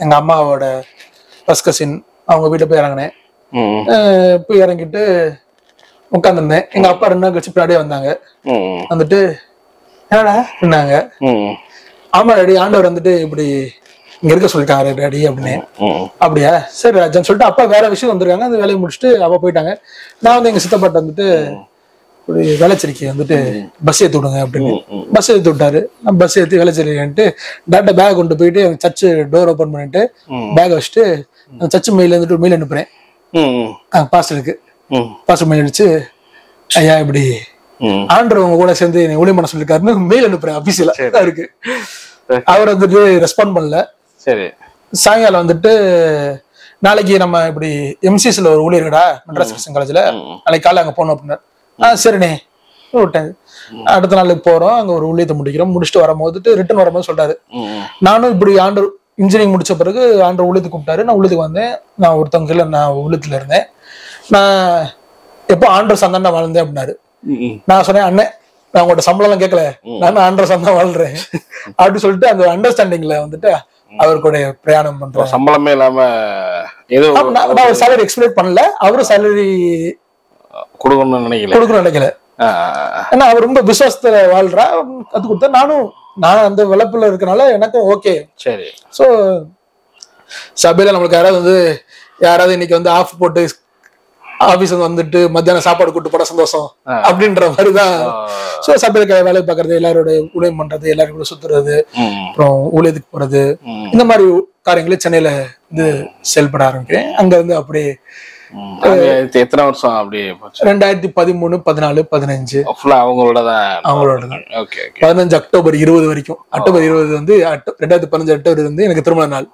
எங்க அம்மாவோட ஃபர்ஸ்ட் கசின் அவங்க வீட்டுல போய் இறங்கினேன். போய் இறங்கிட்டு உட்காந்துருந்தேன். எங்க அப்பா 2 நாள் கழிச்சு பின்னாடியே வந்தாங்க. வந்துட்டு என்னடா அப்படின்னாங்க. ஆமா டாடி, ஆண்டவர் வந்துட்டு இப்படி இங்க இருக்க சொல்லிட்டாரு டாடி அப்படின்னு. அப்படியா சரி ராஜான்னு சொல்லிட்டு அப்பா வேற விஷயம் வந்திருக்காங்க. அந்த வேலையை முடிச்சுட்டு அப்பா போயிட்டாங்க. நான் வந்து எங்க சித்தப்பாட்ட வந்துட்டு ஒரு வேலைச்சேரிக்கை வந்துட்டு பஸ் ஏற்றி விடுங்க அப்படின்னு பஸ் ஏற்றி விட்டாரு. நான் பஸ் ஏற்றி வேலைச்சேரிக்கிட்டு டேரக்டா பேக் கொண்டு போயிட்டு அந்த சர்ச்சு டோர் ஓப்பன் பண்ணிட்டு பேக் வச்சுட்டு அந்த சர்ச்சு மெயில் வந்துட்டு மெயில் அனுப்புறேன் பாஸ்டருக்கு. பாஸ்டர் மெயில் அடிச்சு ஐயா இப்படி ஆண்டர் உங்க கூட சேர்ந்து ஊழியம் பண்ண சொல்லிருக்காருன்னு மெயில் அனுப்புறேன். அபிஷியலா இருக்கு. அவர் வந்துட்டு ரெஸ்பாண்ட் பண்ணல. சரி சாயங்காலம் வந்துட்டு நாளைக்கு நம்ம இப்படி எம்சிஎஸ்ல ஒரு ஊழியர்கடா மெட்ராஸ் கிறிஸ்டியன் காலேஜ்ல நாளைக்கு காலைல அங்க போனோம் அப்படின்னா சரிண்ணே விட்டேன். அடுத்த நாளுக்கு போறோம், அங்க ஒரு ஊழியத்தை முடிச்சுட்டு வரும்போது ரிட்டர்ன் வரும்போது சொல்றாரு, நானும் இப்படி ஆண்டர் இன்ஜினியரிங் முடிச்ச பிறகு ஆண்டர் ஊழியத்துக்கு கூப்பிட்டாரு. நான் ஊழியத்துக்கு வந்தேன். நான் ஒருத்தவங்க கீழே நான் ஊழியத்துல இருந்தேன். நான் எப்போ ஆண்டர் சந்தாண்டா வாழ்ந்தேன் அப்படின்னாரு. நான் சொன்னேன் அண்ணன் நான் உங்கள்ட்ட சம்பளம் எல்லாம் கேட்கல, நான் ஆண்டர் சந்தா வாழ்றேன் அப்படி சொல்லிட்டு அந்த அண்டர்ஸ்டாண்டிங்ல வந்துட்டு அவருடைய பிரயாணம் பண்றோம். சம்பளமே இல்லாம நான் சேலரி எக்ஸ்பெக்ட் பண்ணல, அவரும் சேலரி கொடுக்கணும்னு நினைக்கல. ஏன்னா அவர் ரொம்ப விசுவாசத்துல வாழ்றா கத்து கொடுத்தா நான் அந்த விளப்புல இருக்கனால எனக்கும் ஓகே. சரி சோ சபையில நம்மளுக்கு யாராவது இன்னைக்கு வந்து ஆஃப் போட்டு ஆபீஸ் வந்துட்டு மத்தியானம் சாப்பாடு கூட்டு போட சந்தோஷம் அப்படின்ற மாதிரிதான். சோ சபையில வேலை பார்க்கறது, எல்லாரோட ஊழியம் பண்றது, எல்லாரும் கூட சுத்துறது, அப்புறம் ஊழியத்துக்கு போறது, இந்த மாதிரி காரியங்களே சென்னையில வந்து செயல்பட ஆரம்பிக்கிறேன். அங்க இருந்து அப்படியே எத்தனை வருஷம்? அப்படி 2013, 14, 15 அவங்களோடதான். 15 அக்டோபர் 20 வரைக்கும். அக்டோபர் 20 வந்து 2015 அக்டோபர் வந்து எனக்கு திருமண நாள்.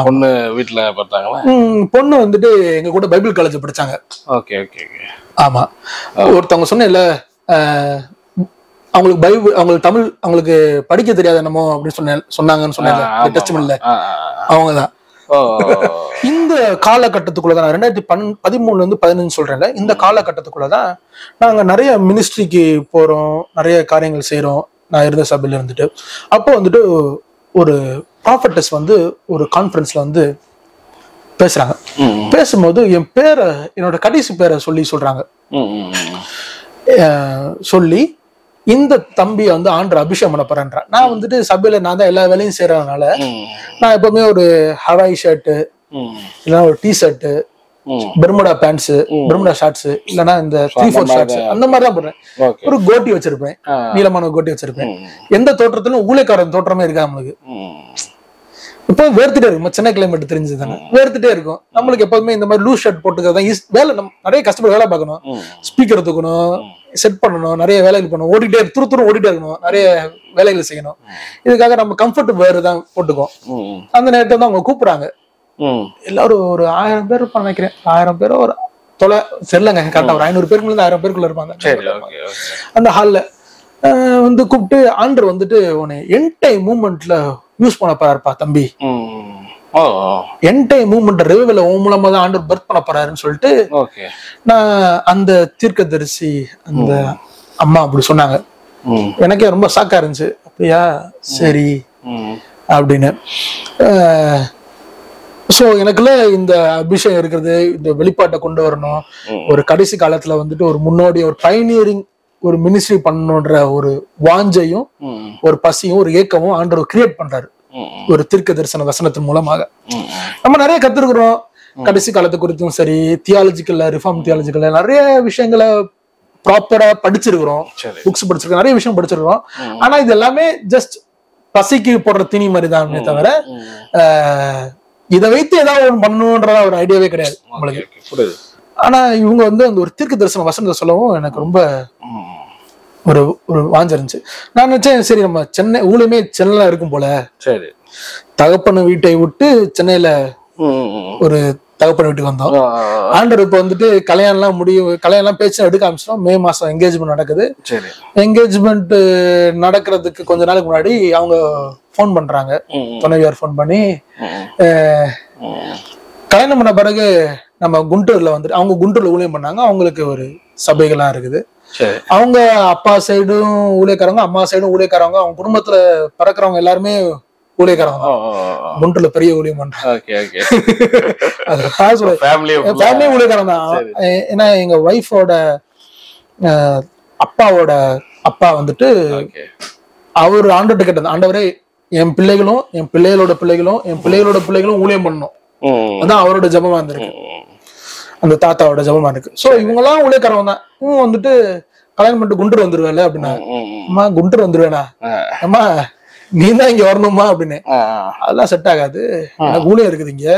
பொண்ணு வீட்டுல பார்த்தாங்களா? பொண்ணு வந்துட்டு எங்க கூட பைபிள் காலேஜ் படிச்சாங்க. ஆமா, ஒருத்தவங்க சொன்னேன்ல அவங்களுக்கு தமிழ் அவங்களுக்கு படிக்க தெரியாது என்னமோ அப்படின்னு சொன்னாங்கன்னு சொன்னாங்க. அவங்கதான் இந்த காலகட்டத்துக்குள்ளதான் 2013 இருந்து 15 சொல்றேன்ல, இந்த காலகட்டத்துக்குள்ளதான் நாங்க நிறைய மினிஸ்ட்ரிக்கு போறோம், நிறைய காரியங்கள் செய்யறோம். நான் இருந்த சபையில இருந்துட்டு அப்போ வந்துட்டு ஒரு ப்ராஃபட்டஸ் வந்து ஒரு கான்ஃபரன்ஸ்ல வந்து பேசுறாங்க. பேசும்போது என்னோட கடைசி பேரை சொல்றாங்க. சொல்லி இந்த தம்பியை வந்து ஆண்டர் அபிஷேகம் பண்ண போறேன்ற. நான் வந்துட்டு சபையில நான் தான் எல்லா வேலையும் செய்யறதுனால நான் எப்பவுமே ஒரு ஹவாய் ஷர்ட்டு இல்லைன்னா ஒரு T shirt, Bermuda pants, Bermuda shorts, இல்லைன்னா இந்த 3/4 ஷார்ட்ஸ் அந்த மாதிரிதான் போடுறேன். ஒரு கோட்டி வச்சிருப்பேன், நீளமான கோட்டி வச்சிருப்பேன். எந்த தோற்றத்திலும் ஊழியக்காரன் தோற்றமே இருக்கா நம்மளுக்கு. இப்போ வேர்த்துட்டே இருக்கும், சென்னை கிளைமேட் தெரிஞ்சதுதானே, வேர்த்துட்டே இருக்கும். நம்மளுக்கு எப்போதுமே இந்த மாதிரி லூஸ் ஷர்ட் போட்டுக்கிறதா வேலை. நம்ம நிறைய கஷ்டப்பட்டு வேலை பார்க்கணும், ஸ்பீக்கர் தூக்கணும், செட் பண்ணணும், நிறைய வேலைகள் பண்ணணும், துரு ஓடிட்டே இருக்கணும், நிறைய வேலைகள் செய்யணும். இதுக்காக நம்ம கம்ஃபர்ட் வேறு தான் போட்டுக்கோம். அந்த நேரத்தை தான் அவங்க கூப்பிடுறாங்க. எல்லாரும் ஒரு 1000 பேர் இருப்பாங்க நினைக்கிறேன். 1000 பேரோ ஒரு தொலை சரிலங்க, கரெக்டா ஒரு 500 பேருக்குள்ள 1000 பேருக்குள்ள இருப்பாங்க. அந்த ஹால்ல வந்து கூப்பிட்டு ஆண்டர் வந்துட்டு உன்னை என்டை மூவ்மெண்ட்ல யூஸ் பண்ண போறாருப்பா தம்பி, என்டை மூவ்மெண்ட் ரிவைவல் உன் மூலமா தான் ஆண்டர் பர்த் பண்ண போறாருன்னு சொல்லிட்டு நான் அந்த தீர்க்கதரிசி அந்த அம்மா அப்படி சொன்னாங்க. எனக்கே ரொம்ப ஷாக்கா இருந்துச்சு. அப்படியா சரி அப்படின்னு சோ எனக்குள்ள இந்த அபிஷேகம் இருக்கிறது, இந்த வெளிப்பாட்டை கொண்டு வரணும், ஒரு கடைசி காலத்துல வந்துட்டு ஒரு முன்னோடி, ஒரு பைனியரிங் ஒரு மினிஸ்ட்ரி பண்ணணுன்ற ஒரு வாஞ்சையும் ஒரு பசியும் ஒரு ஏக்கமும் ஆண்டவர் கிரியேட் பண்றாரு ஒரு தீர்க்க தரிசன வசனத்தின் மூலமாக. நம்ம நிறைய கத்துருக்குறோம் கடைசி காலத்தை குறித்தும் சரி, தியாலஜிக்கல்ல ரிஃபார்ம் தியாலஜிக்கல்ல நிறைய விஷயங்களை ப்ராப்பரா படிச்சிருக்கிறோம், புக்ஸ் படிச்சிருக்கோம், நிறைய விஷயம் படிச்சிருக்கிறோம். ஆனா இது எல்லாமே ஜஸ்ட் பசிக்கு போடுற திணி மாதிரி தான் தவிர இதை வைத்து ஏதாவது ஒன்று பண்ணணும்ன்றத ஒரு ஐடியாவே கிடையாது உங்களுக்கு. ஆனா இவங்க வந்து அந்த ஒரு தீர்க்க தரிசன வசனத்தை சொல்லவும் எனக்கு ரொம்ப ஒரு ஒரு வாஞ்சம் இருந்துச்சு. நான் நினைச்சேன் சரி நம்ம சென்னை ஊழமே சென்னையில இருக்கும் போல, சரி தகப்பன வீட்டை விட்டு சென்னையில ஒரு தகப்பன வீட்டுக்கு வந்தோம். ஆண்டவர் இப்ப வந்துட்டு கல்யாணம் பேச்சு எடுக்க ஆரம்பிச்சிட்டோம். மே மாசம் என்கேஜ்மெண்ட் நடக்குது. என்கேஜ்மெண்ட் நடக்கிறதுக்கு கொஞ்ச நாளுக்கு முன்னாடி அவங்க போன் பண்றாங்க, துணைவியார் போன் பண்ணி கல்யாணம் பண்ண பிறகு நம்ம குண்டூர்ல வந்துட்டு, அவங்க குண்டூர்ல ஊழியம் பண்ணாங்க, அவங்களுக்கு ஒரு சபைகள்லாம் இருக்குது. அவங்க அப்பா சைடும் ஊழியக்காரங்க, அம்மா சைடும் ஊழியக்காரங்க, அவங்க குடும்பத்துல பிறக்கிறவங்க எல்லாருமே ஊழியக்காரங்க, குண்டூர்ல பெரிய ஊழியம் பண்றாங்க. ஊழியக்காரங்க தான். ஏன்னா எங்க ஒய்ஃபோட அப்பாவோட அப்பா வந்துட்டு அவர் ஆண்டவர்கிட்ட கேட்டது, ஆண்டவரே என் பிள்ளைகளும் என் பிள்ளைகளோட பிள்ளைகளும் என் பிள்ளைகளோட பிள்ளைகளும் ஊழியம் பண்ணணும். அதான் அவரோட ஜபமா இருந்திருக்கு, அந்த தாத்தாவோட ஜபமா இருக்கு. சோ இவங்க எல்லாம் ஊழியக்காரவங்க தான். இவங்க வந்துட்டு கல்யாணம் பண்ணிட்டு குண்டூர் வந்துருவேல அப்படின்னா, அம்மா குண்டூர் வந்துருவேனா, அம்மா நீ தான் இங்க வரணுமா அப்படின்னு. அதெல்லாம் செட் ஆகாது, எனக்கு ஊழியம் இருக்குது இங்க,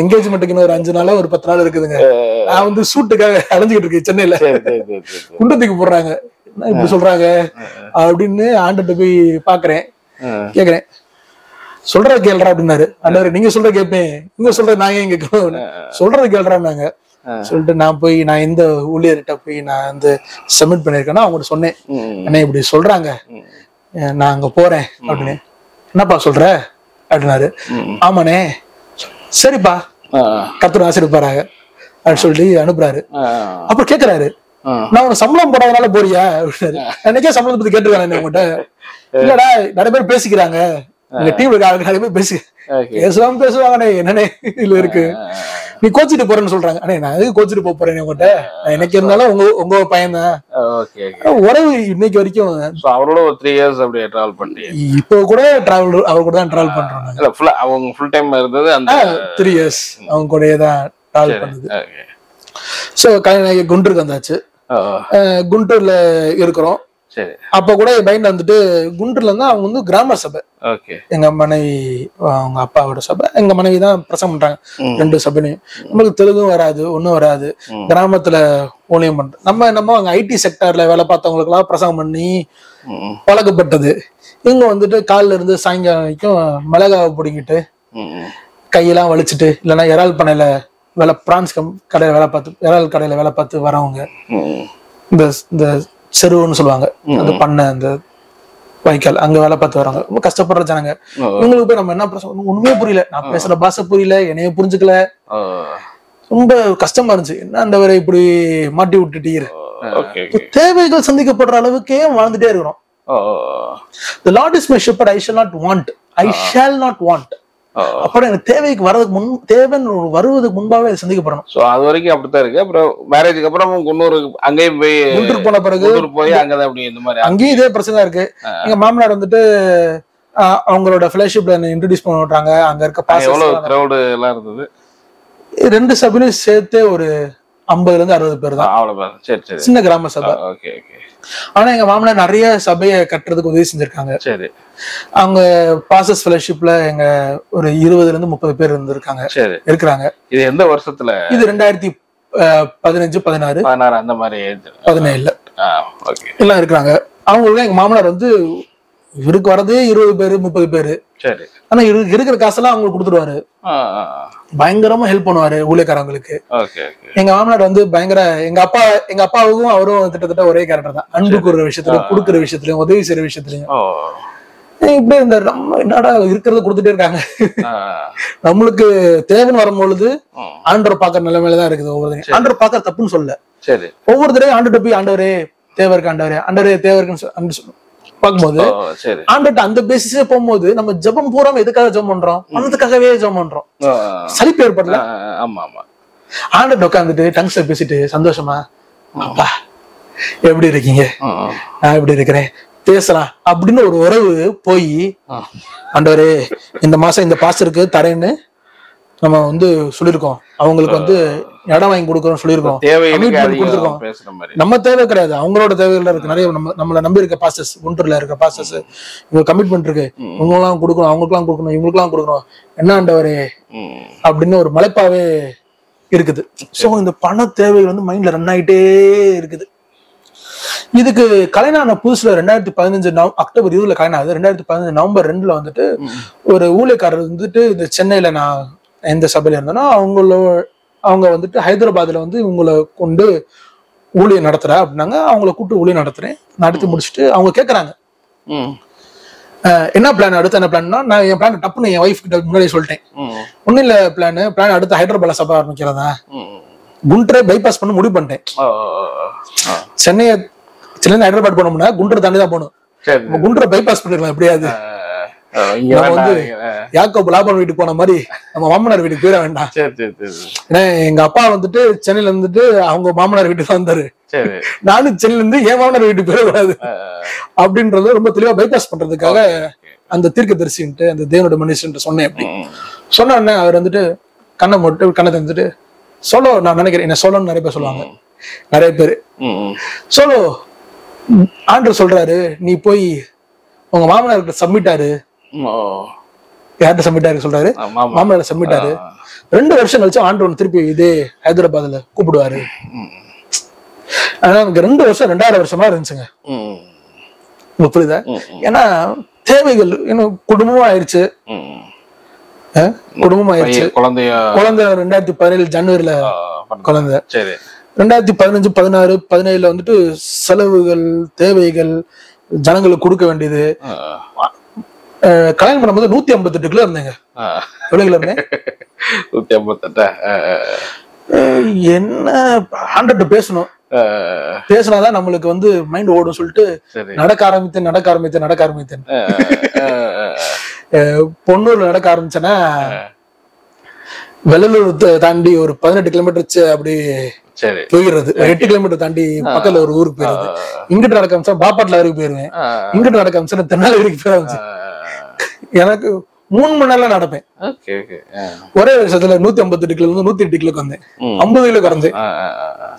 என்கேஜ்மெண்ட்டுக்கு இன்னும் ஒரு 5 நாளோ ஒரு 10 நாள் இருக்குதுங்க, நான் வந்து சூட்டுக்காக அலைஞ்சுக்கிட்டு இருக்கேன் சென்னையில, குண்டத்துக்கு போடுறாங்க, என்ன இப்படி சொல்றாங்க அப்படின்னு ஆண்டுட்டு போய் பாக்குறேன், கேக்குறேன், சொல்றத கேள்றா அப்படின்னாரு. ஆண்டவரே நீங்க சொல்ற கேட்பேன், நீங்க சொல்ற நான் ஏன் கேட்கணும், சொல்றத கேள்றான்னாங்க. சொல்லிட்டு நான் எந்த ஊழியர்கிட்ட போய் நான் வந்து சப்மிட் பண்ணிருக்கேன்னா அவங்கள்ட்ட சொன்னேன், அண்ணா இப்படி சொல்றாங்க, நான் அங்க போறேன் அப்படின்னு. என்னப்பா சொல்ற அப்படின்னாரு. ஆமாண்ணே. சரிப்பா, கர்த்தர் ஆசீர்வதிப்பாராங்க அப்படின்னு சொல்லிட்டு அனுப்புறாரு. அப்புறம் கேக்குறாரு, நான் உனக்கு சம்பளம் போடாதனால போறியா அப்படின்னாரு. என்னைக்கே சம்பளத்தை பத்தி கேட்டுருக்காங்க உங்ககிட்ட. இல்லடா நிறைய பேர் பேசிக்கிறாங்க, எங்க டீம்ல நிறைய பேர் பேசுவாங்க, என்னன்னே இதுல இருக்கு, நீ கோச்சிட்டு போறேன்னு சொல்றாங்க. அண்ணே நான் எதுக்கு கோச்சிட்டு போறேன் உங்ககிட்ட, எனக்கு இருந்தாலும் உங்க பையன் தான், உறவு இன்னைக்கு வரைக்கும். அவரோட ஒரு 3 years அப்படியே டிராவல் பண்ணி இப்போ கூட டிராவல் அவர் கூட தான் டிராவல் பண்றாங்க. அவங்க ஃபுல் டைம் இருந்தது அந்த 3 years அவங்க கூடயே தான் டிராவல் பண்ணுது. சோ குண்டூருக்கு வந்தாச்சு, குண்டூர்ல இருக்கிறோம். அப்ப கூட மைண்ட் வந்துட்டு குண்டூர்ல இருந்தா அவங்க வந்து கிராம சபை, எங்க மனைவி அவங்க அப்பாவோட சபை, எங்க மனைவி தான் பிரசங்கம் பண்றாங்க 2 சபையும். நம்மளுக்கு தெலுங்கும் வராது, ஒன்னும் வராது, கிராமத்துல ஊழியம் பண்றோம். நம்ம அங்க ஐடி செக்டர்ல வேலை பார்த்தவங்களுக்கு எல்லாம் பிரசங்கம் பண்ணி பழக்கப்பட்டது. இவங்க வந்துட்டு காலில இருந்து சாயங்காலம் வரைக்கும் மிளகாவை பிடிங்கிட்டு கையெல்லாம் வலிச்சுட்டு, இல்லைன்னா இறால் பண்ணையில வேலை, பிரான்ஸ் கடையில வேலை பார்த்து, இறால் கடையில வேலை பார்த்து வரவங்க, இந்த செருவுன்னு சொல்லுவாங்க, அந்த பண்ணை, அந்த வைக்கல், அங்க வேலை பார்த்து வராங்க, ரொம்ப கஷ்டப்படுற ஜனங்க. இவங்களுக்கு போய் நம்ம என்ன பேசணும் ஒண்ணுமே புரியல, நான் பேசுற பாஷை புரியல, என்னைய புரிஞ்சுக்கல, ரொம்ப கஷ்டமா இருந்துச்சு. என்ன ஆண்டவரே இப்படி மாட்டி விட்டுட்டீர். தேவைகள் சந்திக்கப்படுற அளவுக்கே வாழ்ந்துட்டே இருக்கிறோம். The Lord is my shepherd, I shall not want, I shall not want. அப்புறம் எனக்கு தேவைக்கு வரதுக்கு தேவைன்னு வருவதுக்கு முன்பாவே சந்திக்கப்படணும். சோ அது வரைக்கும் அப்படித்தான் இருக்கு. அப்புறம் மேரேஜுக்கு அப்புறம் குன்னூர் அங்கேயும் போய் குண்டூர் போன பிறகு போய் அங்கதான் அப்படி இந்த மாதிரி அங்கேயும் இதே பிரச்சனை இருக்கு. எங்க மாமனார் வந்துட்டு அவங்களோட ஃபெலோஷிப்ல என்ன இன்ட்ரோடியூஸ் பண்ண விட்டாங்க. அங்க இருக்க பாஸ் எவ்வளவு கிரவுட் எல்லாம் இருந்தது. 2 சபையும் சேர்த்து ஒரு 50 இருந்து 60 பேர் தான். அவ்வளவுதான். சரி சரி. சின்ன கிராம சபை. Okay okay. ஆனா எங்க மாமனார் நிறைய சபையை கட்டுறதுக்கு உதவி செஞ்சிருக்காங்க. சரி. அவங்க பாசஸ் ஃபெலோஷிப்ல எங்க ஒரு 20 இருந்து 30 பேர் இருந்திருக்காங்க. சரி. இருக்கிறாங்க. இது எந்த வருஷத்துல? இது 2015 16 அந்த மாதிரி 17. ஓகே. எல்லாம் இருக்கிறாங்க. அவங்களுக்கு எங்க மாமனார் வந்து இவருக்கு வரதே 20 பேரு 30 பேரு. சரி. ஆனா இருக்கிற காசெல்லாம் அவங்களுக்கு கொடுத்துருவாரு. பயங்கரமா ஹெல்ப் பண்ணுவாரு ஊழியக்காரங்களுக்கு. எங்க மாமனார் வந்து பயங்கர, எங்க அப்பாவுக்கும் அவரும் கிட்டத்தட்ட ஒரே கேரக்டர் தான். அன்பு கூறுற விஷயத்துலயும், கொடுக்குற விஷயத்துலயும், உதவி செய்யற விஷயத்துலயும் இப்படியே இருந்தாரு. நம்ம என்னடா இருக்கிறத கொடுத்துட்டே இருக்காங்க, நம்மளுக்கு தேவைன்னு வரும்பொழுது ஆண்டவர் பாக்குற நிலைமையிலதான் இருக்குது. ஒவ்வொரு ஆண்டவர் பாக்குற தப்புன்னு சொல்ல, ஒவ்வொரு தடவையும் ஆண்டுகிட்ட போய் ஆண்டவரே தேவை இருக்கு, ஆண்டவரே தேவை இருக்குன்னு சொல்லணும். பார்க்கும்போது ஆண்டர்ட்ட அந்த பேசிஸே போகும்போது நம்ம ஜெபம் பூரா எதுக்காக ஜெபம் பண்றோம்? பணத்துக்காகவே ஜெபம் பண்றோம். சலிப்பு ஏற்படல. ஆண்டர்ட்ட உட்காந்துட்டு டங்ஸ்ல பேசிட்டு சந்தோஷமா, அப்பா எப்படி இருக்கீங்க, நான் எப்படி இருக்கிறேன், பேசலாம் அப்படின்னு ஒரு உறவு போய், ஆண்டவரே இந்த மாசம் இந்த பாஸ்டருக்கு தரேன்னு நம்ம வந்து சொல்லிருக்கோம், அவங்களுக்கு வந்து இடம் வாங்கி கொடுக்கறோம் சொல்லிருக்கோம், கொடுத்துருக்கோம். நம்ம தேவை கிடையாது, அவங்களோட தேவைகள் இருக்கு நிறைய. நம்மள நம்பி இருக்க பாஸ்டர்ஸ், குண்டூர்ல இருக்க பாஸ்டர்ஸ், இவங்க கமிட்மெண்ட் இருக்கு, இவங்கெல்லாம் கொடுக்கணும், அவங்களுக்குலாம் கொடுக்கணும், இவங்களுக்குலாம் கொடுக்கணும், என்ன ஆண்டவரே அப்படின்னு ஒரு மலைப்பாவே இருக்குது. சோ இந்த பண தேவைகள் வந்து மைண்ட்ல ரன் ஆயிட்டே இருக்குது. இதுக்கு கல்யாணம் புதுசுல 2015 அக்டோபர் 20 கல்யாணம் ஆகுது. 2015 நவம்பர் 2 வந்துட்டு ஒரு ஊழியக்காரர் வந்துட்டு இந்த சென்னையில நான் எந்த சபையில இருந்தேன்னா அவங்க வந்துட்டு ஹைதராபாத்ல வந்து இவங்களை கொண்டு ஊழியம் நடத்துற அப்படின்னாங்க. அவங்கள கூப்பிட்டு ஊழியம் நடத்துறேன். நடத்தி முடிச்சுட்டு அவங்க கேட்கறாங்க, என்ன பிளான், அடுத்து என்ன பிளான்னா, நான் என் பிளான் டப்புன்னு என் ஒய்ஃப் கிட்ட முன்னாடியே சொல்லிட்டேன். ஒன்னும் இல்ல பிளான் அடுத்து ஹைதராபாத்ல சபை ஆரம்பிக்கிறதா, குண்டரை பைபாஸ் பண்ண முடிவு பண்ணிட்டேன். சென்னை ஹைதராபாத் போனோம்னா குண்டரை தாண்டி தான் போகணும். குண்டரை பைபாஸ் பண்ணிடலாம் எப்படியாவது. வந்து யாக்கோபு லாபான் வீட்டுக்கு போன மாதிரி நம்ம மாமனார் வீட்டுக்கு போயிட வேண்டாம். ஏன்னா எங்க அப்பா வந்துட்டு சென்னையில இருந்துட்டு அவங்க மாமனார் வீட்டுக்கு தான் வந்தாரு, நானும் சென்னையில இருந்து என் மாமனார் வீட்டுக்கு போயிடக்கூடாது அப்படின்றத ரொம்ப தெளிவா பைபாஸ் பண்றதுக்காக அந்த தீர்க்கதரிசின்ட்டு அந்த தேவனோட மனுஷன் சொன்னேன். அப்படி சொன்ன உடனே அவர் வந்துட்டு கண்ணை தந்துட்டு சோலோ, நான் நினைக்கிறேன் என்ன சோலோன்னு நிறைய பேர் சொல்லுவாங்க, நிறைய பேரு சோலோ ஆண்டவர் சொல்றாரு நீ போய் உங்க மாமனார்கிட்ட சப்மிட்டாரு. யார்கிட்ட சப்மிட்டாரு சொல்றாரு? மாமனார் சப்மிட்டாரு. 2 வருஷம் கழிச்சு ஆண்டவர் திருப்பி இதே ஹைதராபாத்ல கூப்பிடுவாரு. ஆனா எனக்கு 2 வருஷம் 2000 வருஷமா இருந்துச்சுங்க. புரியுதா? ஏன்னா தேவைகள் இன்னும் குடும்பமும் ஆயிடுச்சு. குழந்தை 2017 ஜனவரில குழந்தை. 2015, 16, 17 வந்துட்டு செலவுகள், தேவைகள், ஜனங்களுக்கு கொடுக்க வேண்டியது. கல்யாணம் பண்ணும்போது 158 கிலோ இருந்தேங்க. எவ்வளவு கிலோ இருந்தேன்? 158. என்ன ஆண்டர்ட்ட பேசணும், பேசினாதான் நம்மளுக்கு வந்து மைண்ட் ஓடும் சொல்லிட்டு நடக்க ஆரம்பித்தேன். பொன்னூர்ல நடக்க ஆரம்பிச்சேன்னா வெள்ளலூர் தாண்டி ஒரு 18 கிலோமீட்டர் அப்படி போயிடுறது. 8 கிலோமீட்டர் தாண்டி பக்கத்துல ஒரு ஊருக்கு போயிருது. இங்கிட்டு நடக்க ஆரம்பிச்சா பாப்பாட்ல வரைக்கும் போயிருவேன். இங்கிட்டு நடக்க ஆரம்பிச்சா திருநெல்வேலிக்கு போய் ஆரம்பிச்சு எனக்கு 3 மணி நேரம் நடப்பேன். ஒரே வருஷத்துல 158 கிலோ 108 கிலோக்கு வந்தேன். 50 கிலோ குறைஞ்சேன்.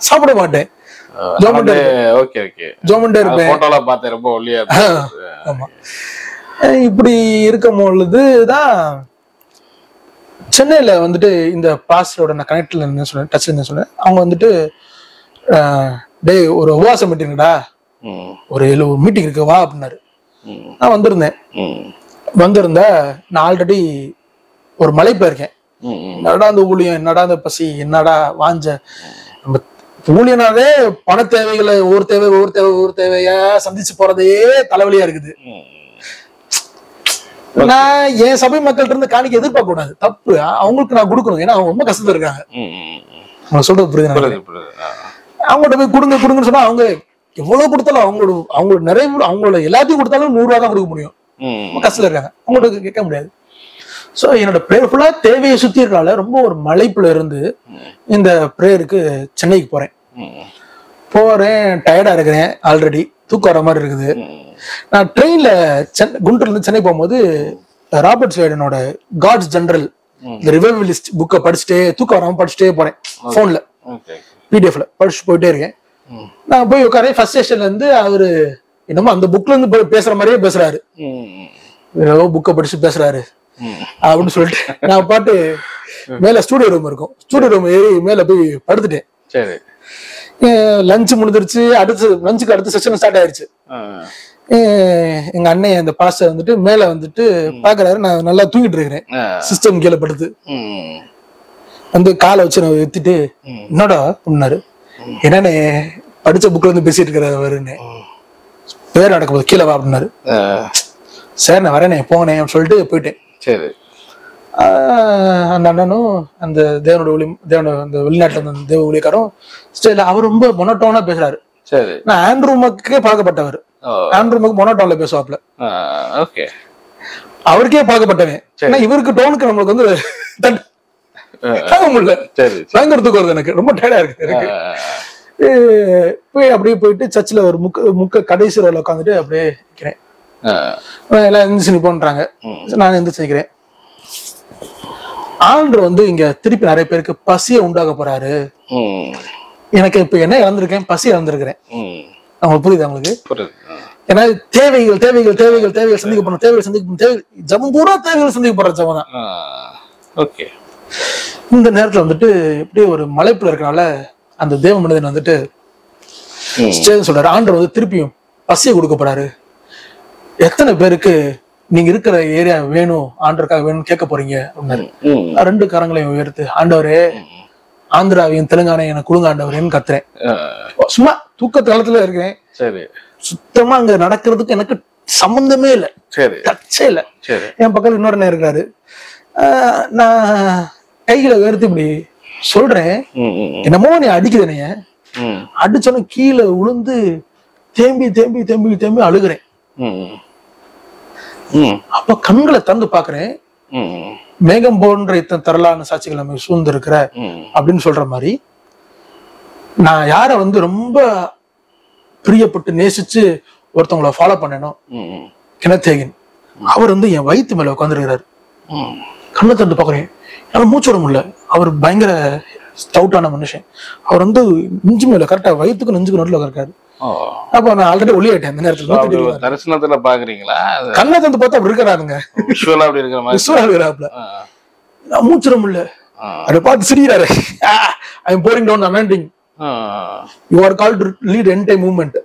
சாப்பிட மாட்டேன், ஜோமண்டே இருப்பேன். ஆமா, இப்படி இருக்கும் பொழுதுதான் சென்னையில வந்துட்டு இந்த பாஸ்டரோட நான் கனெக்ட்ல இருந்தேன் சொன்னேன், டச்ல இருந்தேன் சொன்னேன். அவங்க வந்துட்டு டே ஒரு உபவாசம் மீட்டிங்கடா, ஒரு மீட்டிங் இருக்கு வா அப்படின்னாரு. நான் வந்திருந்தா நான் ஆல்ரெடி ஒரு மலை போயிருக்கேன். என்னடா அந்த ஊழியம், என்னடா அந்த பசி, என்னடா வாஞ்ச. நம்ம ஊழியனாவே பண தேவைகளை ஒவ்வொரு தேவையா சந்திச்சு போறதே தலைவலியா இருக்குது. நான் என் சபை மக்கள்கிட்ட இருந்து காணிக்க எதிர்பார்க்க கூடாது, தப்பு. அவங்களுக்கு நான் கொடுக்கணும், ஏன்னா அவங்க ரொம்ப கஷ்டத்துல இருக்காங்க. அவங்க சொல்றது புரியுது. அவங்கள்ட்ட போய் கொடுங்கன்னு சொன்னா அவங்க எவ்வளவு கொடுத்தாலும் அவங்களோட நிறைய அவங்களோட எல்லாத்தையும் கொடுத்தாலும் 100 ரூபா தான் கொடுக்க முடியும். கஷ்டத்துல இருக்காங்க, அவங்களுக்கு கேட்க முடியாது. சோ என்னோட பிரேயர் ஃபுல்லா தேவையை சுத்தி இருக்கனால ரொம்ப ஒரு மலைப்புல இருந்து இந்த பிரேயருக்கு சென்னைக்கு போறேன். டயர்டா இருக்கிறேன், ஆல்ரெடி தூக்கம் வர மாதிரி இருக்குது. நான் ட்ரெயின்ல குண்டூர்ல இருந்து சென்னை போகும்போது ராபர்ட் ஸ்வைடனோட காட்ஸ் ஜெனரல் ரிவைவலிஸ்ட் புக்கை படிச்சுட்டே தூக்கம் வராம படிச்சுட்டே போறேன். போன்ல பிடிஎஃப்ல படிச்சுட்டு போயிட்டே இருக்கேன். நான் போய் உட்காரேன். ஃபர்ஸ்ட் ஸ்டேஷன்ல இருந்து அவரு என்னமோ அந்த புக்ல இருந்து பேசுற மாதிரியே பேசுறாரு, புக்கை படிச்சு பேசுறாரு அப்படின்னு சொல்லிட்டு நான் பாட்டு மேல ஸ்டூடியோ ரூம் இருக்கும், ஸ்டூடியோ ரூம் ஏறி மேல போய் படுத்துட்டேன். லஞ்ச் முடிஞ்சிருச்சு. லஞ்சுக்கு அடுத்த செஷன் ஸ்டார்ட் ஆயிடுச்சு. எங்க அண்ணன் அந்த பாஸ்டர் வந்துட்டு மேல வந்துட்டு பாக்குறாரு, நான் நல்லா தூங்கிட்டு இருக்கிறேன், சிஸ்டம் கீழே படுத்து வந்து காலை வச்சு நான் எடுத்துட்டு என்னடா அப்படின்னாரு. என்னன்னு படிச்ச புக்ல இருந்து பேசிட்டு இருக்கிறாருன்னு, பேர் நடக்கும்போது கீழே வா அப்படின்னாரு. சரி நான் வரேனே போனேன் அப்படின்னு சொல்லிட்டு போயிட்டேன். சரி, அந்த அண்ணனும் அந்த தேவனோட அந்த வெளிநாட்டுல இருந்த தேவ ஊழியக்காரும் ஸ்டைல அவர் ரொம்ப மொனட்டோனா பேசுறாரு. சரி, நான் ஆண்ட்ரூ மக்கே பழக்கப்பட்டவர். ஆண்ட்ரூ மொனோட்டோன்ல பேசுவாப்ல. ஓகே. அவருக்கே பழக்கப்பட்டவன். ஏன்னா இவருக்கு டோனுக்கு நம்மளுக்கு வந்து தாங்க முடியல. சரி, பயங்கரத்துக்கு வருது எனக்கு, ரொம்ப டயர்டா இருக்கு எனக்கு. போய் அப்படியே போயிட்டு சர்ச்சில் ஒரு முக்க கடைசி ரோல உட்காந்துட்டு அப்படியே நிக்கிறேன். எல்லாம் எந்திரிச்சு நிப்போன்றாங்க, நான் எந்திரிச்சு நிக்கிறேன். ஆண்ட்ரூ வந்து இங்க திருப்பி நிறைய பேருக்கு பசியை உண்டாக போறாரு. எனக்கு இப்ப என்ன இழந்திருக்கேன், பசி இழந்திருக்கிறேன். அவங்களுக்கு புரியுது அவங்களுக்கு? ஏன்னா தேவைகள் தேவைகள் தேவைகள் தேவைகள் சந்திக்கப்படும், தேவைகள் சந்திக்கப்படும், தேவை ஜபம் பூரா தேவைகள் சந்திக்கப்படுற ஜபம் தான். ஓகே. இந்த நேரத்துல வந்துட்டு எப்படி ஒரு மலைப்புல இருக்கனால அந்த தேவ மனிதன் வந்துட்டு சொல்றாரு, ஆண்டவர் வந்து திருப்பியும் பசியை கொடுக்க போறாரு. எத்தனை பேருக்கு நீங்க இருக்கிற ஏரியா வேணும், ஆண்டருக்காக வேணும்னு கேட்க போறீங்க அப்படின்னாரு. 2 கரங்களையும் உயர்த்து, ஆண்டவரே ஆந்திராவையும் தெலுங்கானையும் எனக்கு கொடுங்க ஆண்டவரேன்னு கத்துறேன். சும்மா தூக்க காலத்துல இருக்கேன். சரி. சுத்தமா அங்க நடக்கிறதுக்கு எனக்கு சம்பந்தமே இல்லை, டச்சே இல்லை. என் பக்கத்துல இன்னொரு நேரம் இருக்கிறாரு. நான் கைகளை உயர்த்தி இப்படி சொல்றேன், என்னமோ நீ அடிக்குதுனைய அடிச்சோன்னு கீழே விழுந்து தேம்பி தேம்பி தேம்பி தேம்பி அழுகிறேன். அப்ப கண்களை திறந்து பாக்குறேன், மேகம் போன்ற இத்தனை தரலான சாட்சிகள் நம்ம சூழ்ந்து இருக்கிற அப்படின்னு சொல்ற மாதிரி நான் யார வந்து ரொம்ப பிரியப்பட்டு நேசிச்சு ஒருத்தவங்களை ஃபாலோ பண்ணணும், கெனத் ஹேகின், அவர் வந்து என் வயிற்று மேல உட்காந்துருக்கிறாரு. கண்ணை திறந்து பாக்குறேன், என்னால மூச்சு விட முடியல. அவர் பயங்கர ஸ்டவுட்டான மனுஷன். அவர் வந்து நெஞ்சு மேல கரெக்டா வயிற்றுக்கு நெஞ்சுக்கு நடுவில் இருக்காரு. அப்ப நான் ஆல்ரெடி ஒளி ஆயிட்டேன் அந்த நேரத்துல. தரிசனத்துல பாக்குறீங்களா? கண்ணை திறந்து பார்த்தா அப்படி இருக்கிறாருங்க, விஷுவலா அப்படி இருக்கிற மாதிரி விஷுவலா இருக்கிறாப்ல. நான் மூச்சு விட முடியல. அதை பார்த்து சிரிக்கிறாரு. I am pouring down the anointing. You are called to lead end time movement.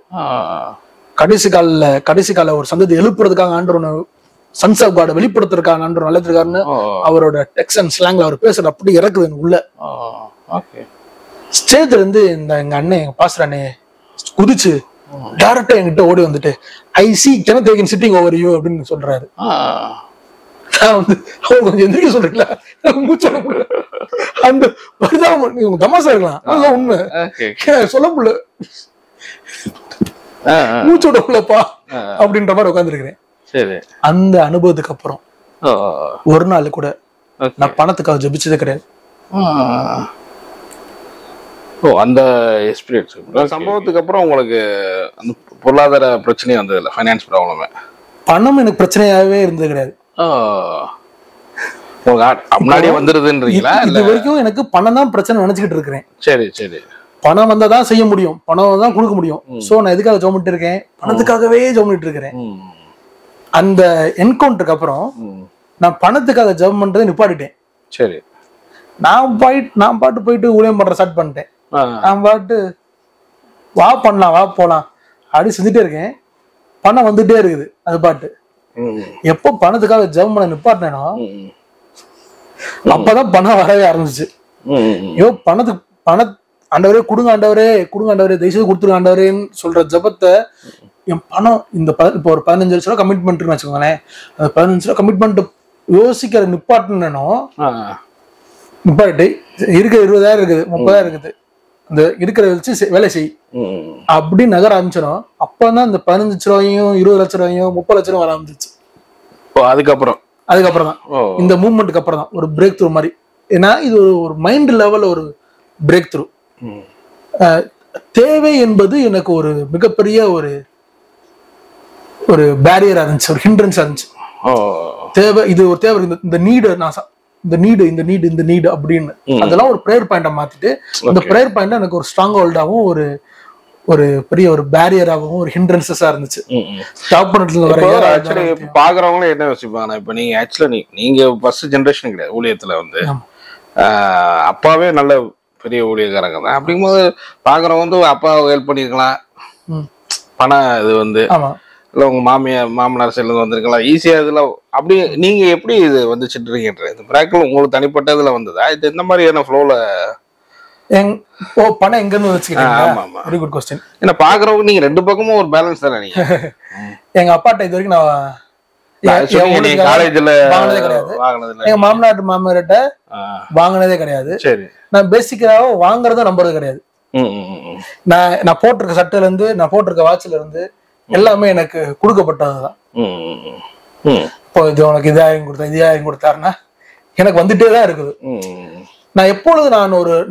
கடைசி கால ஒரு சந்ததி எழுப்புறதுக்காக ஆண்டவர் சன்ஸ் ஆஃப் காட் வெளிப்படுத்துறதுக்காக ஆண்டவர் நல்லதுக்காருன்னு அவரோட டெக்ஸ்ட் அண்ட் ஸ்லாங்ல அவர் பேசுறது அப்படி இறக்குது எனக்கு உள்ள. ஸ்டேஜ்ல இருந்து இந்த எங்க அண்ணன், எங்க பாஸ்டர் அண்ணே குதிச்சு டைரக்டா என்கிட்ட ஓடி வந்துட்டு, I see Kenneth Hagin sitting over you அப்படின்னு சொல்றாரு. நான் வந்து கொஞ்சம் எந்திரிக்க சொல்றீங்களா, மூச்சு அந்த பரிதாபம் தமாசா இருக்கலாம், அதுதான் உண்மை. சொல்ல முடியல, மூச்சு விட முடியலப்பா அப்படின்ற மாதிரி உட்காந்துருக்கிறேன். அந்த அனுபவத்துக்கு அப்புறம் ஒரு நாள் கூட நான் பணத்துக்காக ஜெபிச்சதே கிடையாது. அந்த எக்ஸ்பீரியன்ஸ் சம்பவத்துக்கு அப்புறம் உங்களுக்கு அந்த பொருளாதார பிரச்சனையே வந்தது இல்லை, ஃபைனான்ஸ் ப்ராப்ளமே? பணம் எனக்கு பிரச்சனையாவே இருந்தது கிடையாது. முன்னாடியே வந்துருதுன்றீங்களா? இது வரைக்கும் எனக்கு பணம் தான் பிரச்சனை நினைச்சுக்கிட்டு இருக்கிறேன். சரி சரி. பணம் வந்தாதான் செய்ய முடியும், பணம் தான் கொடுக்க முடியும். சோ நான் எதுக்காக ஜெபம் பண்ணிட்டு இருக்கேன், பணத்துக்காகவே ஜெபம் பண்ணிட்டு இருக்கிறேன். அந்த என்கவுண்டருக்கு அப்புறம் நான் பணத்துக்காக ஜெபம் பண்றதை நிப்பாட்டிட்டேன். சரி. நான் பாட்டு போயிட்டு ஊழியம் பண்ற ஸ்டார்ட் பண்ணிட்டேன். நான் பாட்டு வா பண்ணலாம், வா போலாம் அப்படி செஞ்சுட்டே இருக்கேன். பணம் வந்துட்டே இருக்குது. அது பாட்டு எப்போ பணத்துக்காக ஜெபம் பண்ண நிப்பாட்டினேனோ அப்பதான் பணம் வரவே ஆரம்பிச்சு. ஐயோ ஆண்டவரே கொடுங்க, ஆண்டவரே கொடுங்க, ஆண்டவரே தயவுசெய்து கொடுத்துருங்க ஆண்டவரேன்னு சொல்ற ஜபத்தை என் பணம் இந்த இப்போ ஒரு 15 லட்ச ரூபா கமிட்மெண்ட் இருக்குன்னு வச்சுக்கோங்களேன். அந்த 15 லட்ச ரூபா கமிட்மெண்ட் யோசிக்கிற நிப்பாட்டினோ நிப்பாட்டு இருக்கிற 20,000 இருக்குது, 30,000 இருக்குது, அந்த இருக்கிறத வச்சு வேலை செய் அப்படி நகர ஆரம்பிச்சிடும். அப்பதான் இந்த 15 லட்ச ரூபாயும் 20 லட்ச ரூபாயும் 30 லட்ச ரூபாய் வர ஆரம்பிச்சிச்சு. அதுக்கப்புறம் தான் இந்த மூவ்மெண்ட்டுக்கு அப்புறம் தான் ஒரு பிரேக் த்ரூ மாதிரி. ஏன்னா இது ஒரு மைண்ட் லெவல் ஒரு பிரேக் த்ரூ. தேவை என்பது எனக்கு ஒரு மிகப்பெரிய ஒரு பேரியரா இருந்துச்சு, ஒரு ஹிண்ட்ரன்ஸா இருந்துச்சு. தேவை, இது ஒரு தேவை, இந்த நீடு, நான் இந்த நீடு அப்படின்னு அதெல்லாம் ஒரு ப்ரேயர் பாயிண்டா மாத்திட்டு அந்த ப்ரேயர் பாயிண்ட் எனக்கு ஒரு ஸ்ட்ராங் ஹோல்டாவும் ஒரு பெரிய ஒரு பேரியராகவும் ஒரு ஹிண்ட்ரன்ஸஸா இருந்துச்சு. ஸ்டாப் பண்றதுல பாக்குறவங்களும் என்ன யோசிப்பாங்க, இப்ப நீங்க ஆக்சுவலா நீங்க ஃபர்ஸ்ட் ஜெனரேஷன் கிடையாது ஊழியத்துல வந்து, அப்பாவே நல்ல பெரிய ஊழியக்காரங்க தான். அப்படிங்கும்போது பாக்குறவங்க வந்து அப்பா ஹெல்ப் பண்ணிருக்கலாம், பணம் இது வந்து இல்ல உங்க மாமனார் செல்ல வந்திருக்கலாம் ஈஸியா இதுல. அப்படி நீங்க எப்படி இது வந்து சிட்டுறீங்கன்ற இந்த பிராக்டிகல் உங்களுக்கு தனிப்பட்டதுல வந்ததா, இது இந்த மாதிரியான ஃப்ளோல பணம் எங்க இருந்து வச்சுக்கிட்டீங்க? Very good question. என்ன பாக்குறவங்க நீங்க ரெண்டு பக்கமும் ஒரு பேலன்ஸ் தானே. நீங்க எங்க அப்பாட்ட இது வரைக்கும் நான் காலேஜ்ல வாங்கினதே கிடையாது, எங்க மாமனார்ட்ட வாங்கினதே கிடையாது. நான் பேசிக்காக வாங்குறத நம்புறது கிடையாது. நான் போட்டிருக்க சட்டையில இருந்து, நான் போட்டிருக்க வாட்ச்ல இருந்து, எல்லாமே எனக்கு கொடுக்கப்பட்டதுதான். இப்போ இது உனக்கு இதாயம் கொடுத்தாருன்னா எனக்கு வந்துட்டே தான் இருக்குது. நான் எப்பொழுது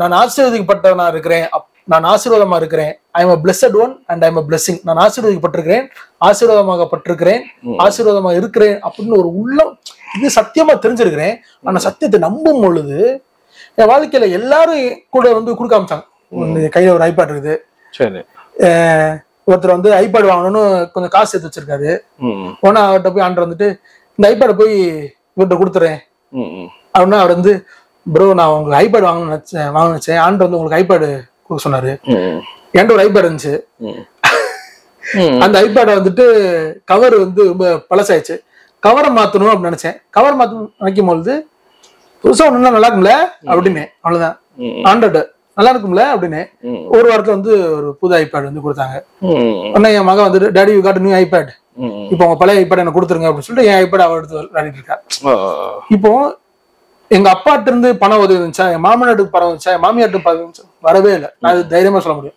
நான் ஆசீர்வதிக்கப்பட்டவனா இருக்கிறேன், நான் ஆசீர்வாதமா இருக்கிறேன். I am a blessed one and I am a blessing. நான் ஆசீர்வதிக்கப்பட்டிருக்கிறேன், ஆசீர்வாதமாகப்பட்டிருக்கிறேன், ஆசீர்வாதமா இருக்கிறேன் அப்படின்னு ஒரு உள்ளம் இது சத்தியமா தெரிஞ்சிருக்கிறேன். ஆனா சத்தியத்தை நம்பும் பொழுது என் வாழ்க்கையில எல்லாரும் கூட வந்து கொடுக்க ஆரம்பிச்சாங்க. கையில ஒரு ஐபேட் இருக்குது, ஒருத்தர் வந்து ஐபேட் வாங்கணும்னு கொஞ்சம் காசு சேர்த்து வச்சிருக்காரு. உடனே அவர்கிட்ட போய் ஆண்டர் வந்துட்டு இந்த ஐபேடை போய் இவர்கிட்ட கொடுத்துறேன் அப்படின்னா அவர் வந்து ப்ரோ நான் உங்களுக்கு ஐபேட் வாங்க நினைச்சேன் ஆண்டர் வந்து உங்களுக்கு ஐபேடு கொடுக்க சொன்னாரு. என்கிட்ட ஒரு ஐபேட் இருந்துச்சு. அந்த ஐபேடை வந்துட்டு கவர் வந்து ரொம்ப பழசாயிடுச்சு, கவரை மாத்தணும் அப்படின்னு நினைச்சேன். கவர் நினைக்கும் பொழுது புதுசா ஒண்ணு நல்லா இருக்கும்ல அப்படின்னு, அவ்வளவுதான். ஆண்டர்ட்ட நல்லா இருக்கும்ல அப்படின்னு ஒரு வாரத்துல வந்து ஒரு புது ஐபேட் வந்து கொடுத்தாங்க. உடனே என் மகன் வந்துட்டு daddy you got new iPad, இப்போ உங்க பழைய ஐபேட் எனக்கு கொடுத்துருங்க அப்படின்னு சொல்லிட்டு என் ஐபேட் அவ எடுத்து விளையாடிட்டு இருக்கா. இப்போ எங்க அப்பாட்ட இருந்து பணம் உதவி இருந்துச்சா, என் மாமனாட்டுக்கு பணம் வந்துச்சா, என் மாமியாட்டுக்கு பணம் வந்துச்சா, வரவே இல்லை. நான் அது தைரியமா சொல்ல முடியும்.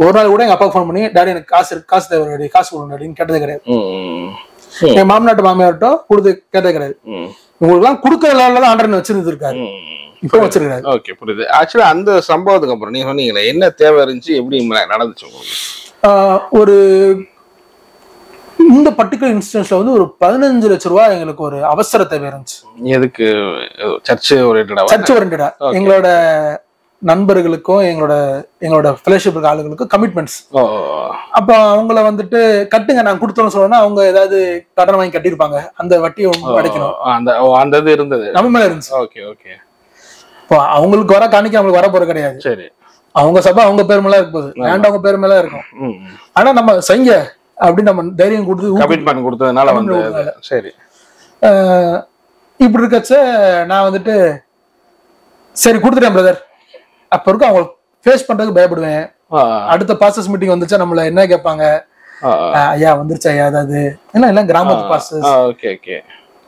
ஒரு நாள் கூட எங்க அப்பா போன் பண்ணி டாடி எனக்கு காசு தேவை, காசு கொடுங்க அப்படின்னு கேட்டதே கிடையாது. என் மாமனாட்டு மாமியார்ட்டோ கொடுத்து கேட்டதே கிடையாது. உங்களுக்கு எல்லாம் கொடுக்கறதுனாலதான் ஆண்டர் வச்சிருந்துருக்காரு, இப்போ வச்சிருக்காரு. ஓகே, புரியுது. ஆக்சுவலா அந்த சம்பவத்துக்கு அப்புறம் நீங்க சொன்னீங்களே என்ன தேவை இருந்துச்சு, எப்படி நடந்துச்சு உங்களுக்கு? ஒரு இந்த பர்டிகுலர் இன்ஸ்டன்ஸ்ல வந்து ஒரு 15 லட்சம் ரூபாய் எங்களுக்கு ஒரு அவசர தேவை இருந்துச்சு. எதுக்கு? சர்ச் ஓரியன்டடா எங்களோட நண்பர்களுக்கும் எங்களோட ஃபெலோஷிப் ஆளுங்களுக்கும் கமிட்மெண்ட்ஸ். அப்ப அவங்கள வந்துட்டு கட்டுங்க நான் கொடுத்தோம்னு சொன்னா அவங்க ஏதாவது கடன் வாங்கி கட்டிருப்பாங்க, அந்த வட்டியை அடைக்கணும். அந்த இது இருந்தது நம்ம மேல இருந்துச்சு. Okay okay. இப்போ அவங்களுக்கு வர காணிக்க அவங்களுக்கு வர போறது கிடையாது. சரி, அவங்க சபை அவங்க பேர் மேல இருக்க போகுது, லேண்ட் அவங்க பேர் மேல இருக்கும். ஆனா நம்ம செய்ய அப்படின்னு நம்ம தைரியம் கொடுத்து கமிட்மெண்ட் கொடுத்ததுனால வந்து சரி இப்படி இருக்கச்ச நான் வந்துட்டு சரி கொடுத்துட்டேன் பிரதர். அப்ப இருக்கும் அவங்க ஃபேஸ் பண்றதுக்கு பயப்படுவேன். அடுத்த பாஸ்டர்ஸ் மீட்டிங் வந்துச்சா நம்மள என்ன கேட்பாங்க, ஐயா வந்துருச்சா ஐயா அதாவது ஏன்னா எல்லாம் கிராமத்து பாஸ்டர்ஸ். Okay okay.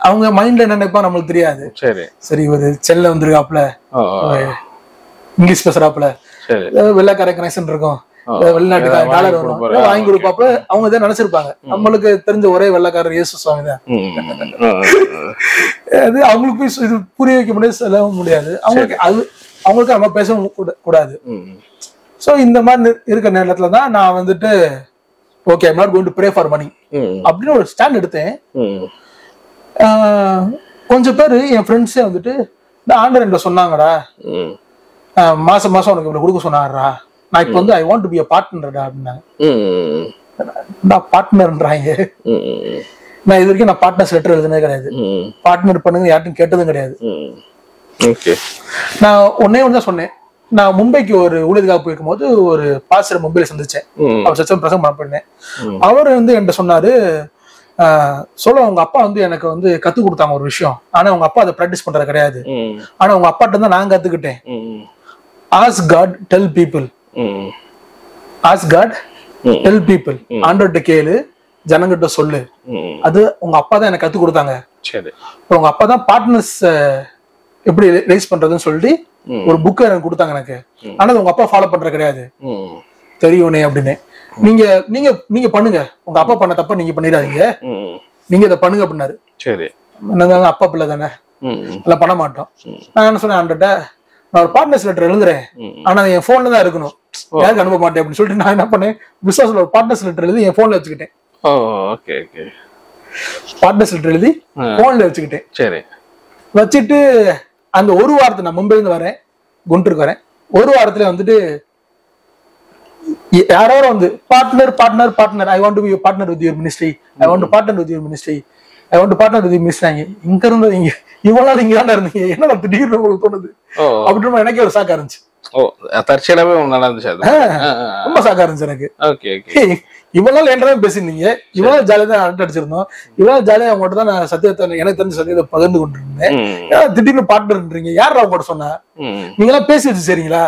அவங்க மைண்ட்ல என்ன நினைப்பா நம்மளுக்கு தெரியாது. சரி சரி ஒரு செல்ல வந்துருக்காப்ல, இங்கிலீஷ் பேசுறாப்ல, வெள்ளைக்கார கனெக்ஷன் இருக்கும், வெளிநாட்டுக்கார டாலர் வரும் வாங்கி கொடுப்பாப்ப அவங்க இதை நினைச்சிருப்பாங்க. நம்மளுக்கு தெரிஞ்ச ஒரே வெள்ளைக்காரர் இயேசு சுவாமி தான். அது அவங்களுக்கு போய் இது புரிய வைக்க முடியாது, சொல்லவும் முடியாது. அவங்களுக்கு நம்ம பேசவும் கூடாது. சோ இந்த மாதிரி இருக்கிற நேரத்துலதான் நான் வந்துட்டு okay I'm not going to pray for money அப்படின்னு ஒரு ஸ்டாண்ட் எடுத்தேன். கொஞ்சம் பேரு என் ஃப்ரெண்ட்ஸே வந்துட்டு இந்த ஆண்டர் என்ற சொன்னாங்கடா, மாசம் மாசம் உனக்கு இவ்வளவு கொடுக்க சொன்னாரா, நான் இப்ப வந்து I want to be a பார்ட்னர்டா அப்படின்னாங்க. நான் பார்ட்னர்ன்றாங்க. நான் இது வரைக்கும் நான் பார்ட்னர்ஸ் லெட்டர் எழுதுனதே கிடையாது, பார்ட்னர் பண்ணுங்க யார்ட்டும் கேட்டதும் கிடையாது. நான் ஒன்னே ஒண்ணு தான் சொன்னேன். நான் மும்பைக்கு ஒரு ஊழியத்துக்காக போயிருக்கும் போது ஒரு பாஸ்டர் மும்பைல சந்திச்சேன். அவர் சச்சம் பிரசங்கம் பண்ணேன். அவர் வந்து என்கிட்ட சொன்னாரு, சொல்ல உங்க அப்பா வந்து எனக்கு வந்து கத்து கொடுத்தாங்க ஒரு விஷயம், ஆனா உங்க அப்பா அதை பிராக்டிஸ் பண்றது கிடையாது, ஆனா உங்க அப்பாட்ட தான் நான் கத்துக்கிட்டேன். Ask God, tell people. Ask God, tell people. ஆண்டவர்ட்ட கேளு, ஜனங்கிட்ட சொல்லு. அது உங்க அப்பா தான் எனக்கு கத்து கொடுத்தாங்க. சரி, உங்க அப்பா தான் பார்ட்னர்ஸ் எப்படி ரைஸ் பண்றதுன்னு சொல்லி ஒரு புக் எனக்கு கொடுத்தாங்க எனக்கு, ஆனா உங்க அப்பா ஃபாலோ பண்றது கிடையாது தெரியும்னே அப்படின்னு. நீங்க நீங்க நீங்க பண்ணுங்க, உங்க அப்பா பண்ண தப்ப நீங்க பண்ணிடாதீங்க, நீங்க இதை பண்ணுங்க அப்படின்னாரு. சரி, என்னங்க அப்பா பிள்ளை தானே, அதெல்லாம் பண்ண மாட்டோம். நான் என்ன சொன்னேன், ஆண்டர்ட்ட நான் ஒரு பார்ட்னர்ஸ் லெட்டர் எழுதுறேன், ஆனா என் போன்ல தான் இருக்கணும், யாருக்கு அனுப்ப மாட்டேன் அப்படின்னு சொல்லிட்டு நான் என்ன பண்ணேன், விசுவாசத்துல ஒரு பார்ட்னர்ஸ் லெட்டர் எழுதி என் போன்ல வச்சுக்கிட்டேன். பார்ட்னர்ஸ் லெட்டர் எழுதி போன்ல வச்சுக்கிட்டேன். சரி, வச்சுட்டு அந்த ஒரு வாரத்தை நான் மும்பைல இருந்து வரேன், குண்டூருக்கு வரேன். ஒரு வாரத்துல வந்துட்டு யாரோ வந்து partner partner partner I want to be a partner with your ministry, I want to partner with your ministry, I want to partner with your ministry. இங்க இருந்து இங்க இவ்வளவு நாள் இங்க தான் இருந்தீங்க, என்ன திடீர்னு உங்களுக்கு தோணுது அப்படின்னு எனக்கே ஒரு சாக்கா இருந்துச்சு. தற்செயலாவே நல்லா இருந்துச்சு, ரொம்ப சாக்கா இருந்துச்சு எனக்கு. இவ்வளவு நாள் என்கிட்ட பேசியிருந்தீங்க, இவ்வளவு ஜாலியா தான் அரட்டை அடிச்சிருந்தோம், இவ்வளவு ஜாலியா அவங்ககிட்ட தான் நான் சத்தியத்தை எனக்கு தெரிஞ்ச சத்தியத்தை பகிர்ந்து கொண்டு இருந்தேன். திடீர்னு பார்ட்னர்ன்றீங்க, யார் அவங்ககிட்ட சொன்னா, நீங்க எல்லாம் பேசி வச்சு சரிங்களா,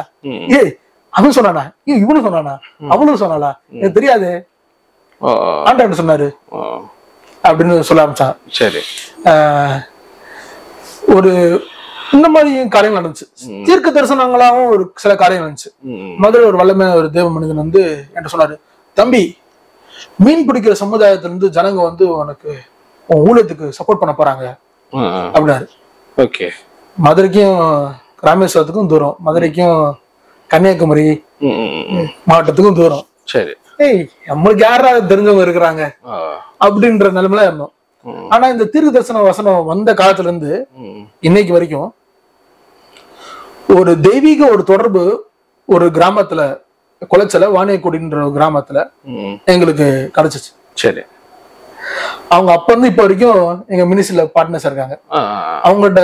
ஏய் அவன் சொன்னானா, இவனு சொன்னானா, அவளும் சொன்னாலா, எனக்கு தெரியாது, ஆண்டவன் சொன்னாரு அப்படின்னு சொல்ல ஆரம்பிச்சான். சரி, ஒரு இந்த மாதிரி காரியங்கள் நடந்துச்சு. தீர்க்க தரிசனங்களாவும் ஒரு சில காரியங்கள் இருந்துச்சு. முதல்ல ஒரு வல்லமையான ஒரு தேவ மனிதன் வந்து என்கிட்ட சொன்னாரு, தம்பி மீன் பிடிக்கிற சமுதாயத்துல இருந்து ஜனங்க வந்து உனக்கு உன் ஊழியத்துக்கு சப்போர்ட் பண்ண போறாங்க அப்படின்னாரு. ஓகே. மதுரைக்கும் ராமேஸ்வரத்துக்கும் தூரம், மதுரைக்கும் கன்னியாகுமரி மாவட்டத்துக்கும் தூரம். சரி. ஏய் நம்மளுக்கு யாராவது தெரிஞ்சவங்க இருக்கிறாங்க அப்படின்ற நிலைமையில இருந்தோம். ஆனா இந்த தீர்க்க தரிசன வசனம் வந்த காலத்துல இருந்து இன்னைக்கு வரைக்கும் ஒரு தெய்வீக ஒரு தொடர்பு ஒரு கிராமத்துல, குளச்சல வாணியக்குடின்ற ஒரு கிராமத்துல எங்களுக்கு கிடைச்சிச்சு. சரி. அவங்க அப்ப இருந்து இப்ப வரைக்கும் எங்க மினிஸ்ட்ரியில பார்ட்னர்ஸ் இருக்காங்க. அவங்கள்ட்ட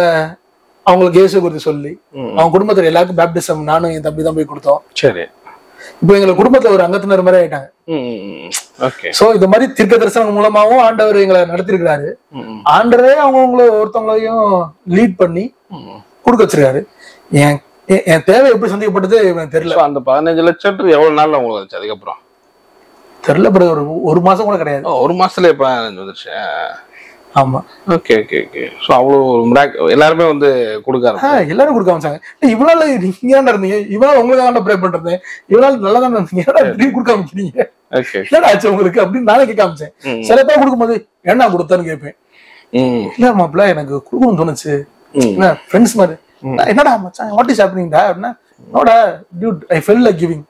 அவங்களுக்கு இயேசு குறித்து சொல்லி அவங்க குடும்பத்துல எல்லாருக்கும் பேப்டிசம் நானும் என் தம்பி தான் போய் கொடுத்தோம். சரி. இப்போ எங்க குடும்பத்துல ஒரு அங்கத்தினர் மாதிரி ஆயிட்டாங்க. சோ இந்த மாதிரி தீர்க்க தரிசனம் மூலமாவும் ஆண்டவர் எங்களை நடத்திருக்கிறாரு. ஆண்டவரே அவங்கள ஒருத்தவங்களையும் லீட் பண்ணி கொடுக்க வச்சிருக்காரு. என் தேவை எப்படி சந்திக்கப்பட்டது எனக்கு தெரியல. அந்த 15 லட்சம் எவ்வளவு நாள்ல உங்களுக்கு வந்துச்சு? அதுக்கப்புறம் தெரியல, ஒரு மாசம் கூட கிடையாது. ஒரு மாசத்துல 15 வந்துருச்சு. ஆமா. Okay okay okay. சோ அவ்வளவு எல்லாருமே வந்து கொடுக்காரு. எல்லாரும் கொடுக்க ஆரம்பிச்சாங்க. இவ்வளவு நீங்க ஏன்டா இருந்தீங்க, இவ்வளவு உங்களுக்கு ப்ரே பண்றது, இவ்வளவு நல்லா தான் இருந்தீங்க, ஏன்னா கொடுக்க ஆரம்பிக்கிறீங்க, என்னடா ஆச்சு உங்களுக்கு அப்படின்னு நானே கேட்க ஆரம்பிச்சேன். சில பேர் கொடுக்கும்போது என்ன கொடுத்தான்னு கேட்பேன். இல்ல மாப்பிள்ள எனக்கு கொடுக்கணும்னு தோணுச்சு, என்ன ஃப்ரெண்ட்ஸ் மாதிரி. என்னடா மச்சான் வாட் இஸ் ஹேப்பனிங்டா அப்படின்னா, நோடா dude I fell like giving.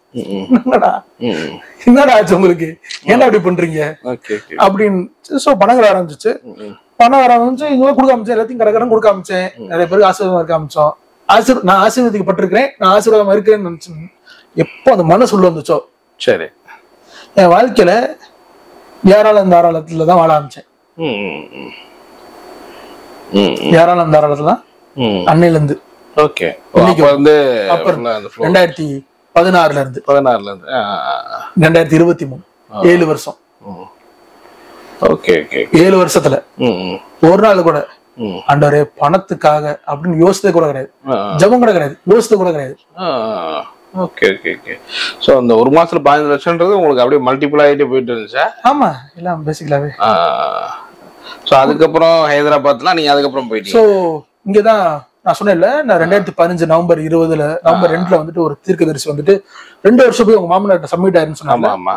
என்னடா ஆச்சு உங்களுக்கு, ஏன்டா அப்படி பண்றீங்க அப்படின்னு. சோ பணம் வர ஆரம்பிச்சிச்சு. பணம் வர ஆரம்பிச்சு இவங்க கொடுக்க ஆரம்பிச்சேன். எல்லாத்தையும் கடற்கடன் கொடுக்க ஆரம்பிச்சேன். நிறைய பேருக்கு ஆசீர்வாதம் இருக்க ஆரம்பிச்சோம். நான் ஆசீர்வதிக்கப்பட்டிருக்கிறேன், நான் ஆசீர்வாதம் இருக்கிறேன்னு நினைச்சேன். எப்போ அந்த மனசு உள்ள வந்துச்சோ, சரி, என் வாழ்க்கையில யாராலும் தாராளத்துலதான் வாழ ஆரம்பிச்சேன். யாராலும் தாராளத்துலாம் அன்னையில இருந்து 2016ல இருந்து 2023 7 வருஷம். 7 வருஷத்துல ஒரு நாள் கூட ஆண்டவரே பணத்துக்காக அப்படின்னு யோசித்தது கூட கிடையாது, ஜபம் கூட கிடையாது, யோசித்தது கூட கிடையாது. Okay okay okay. சோ அந்த ஒரு மாசத்துல 15 லட்சம்ன்றது உங்களுக்கு அப்படியே மல்டிபிள் ஆயிட்டே போயிட்டு இருந்துச்சா? ஆமா, எல்லாம் பேசிக்கலாவே. சோ அதுக்கப்புறம் ஹைதராபாத்லாம் நீங்க அதுக்கப்புறம் போயிட்டீங்க. சோ இங்கதான் நான் சொன்னேன்ல, நான் 2015 நவம்பர் 20 நவம்பர் 2 வந்துட்டு ஒரு தீர்க்கதரிசி வந்துட்டு 2 வருஷம் போய் உங்க மாமனார்ட்ட சப்மிட் ஆயிருன்னு சொன்னாங்க. ஆமா.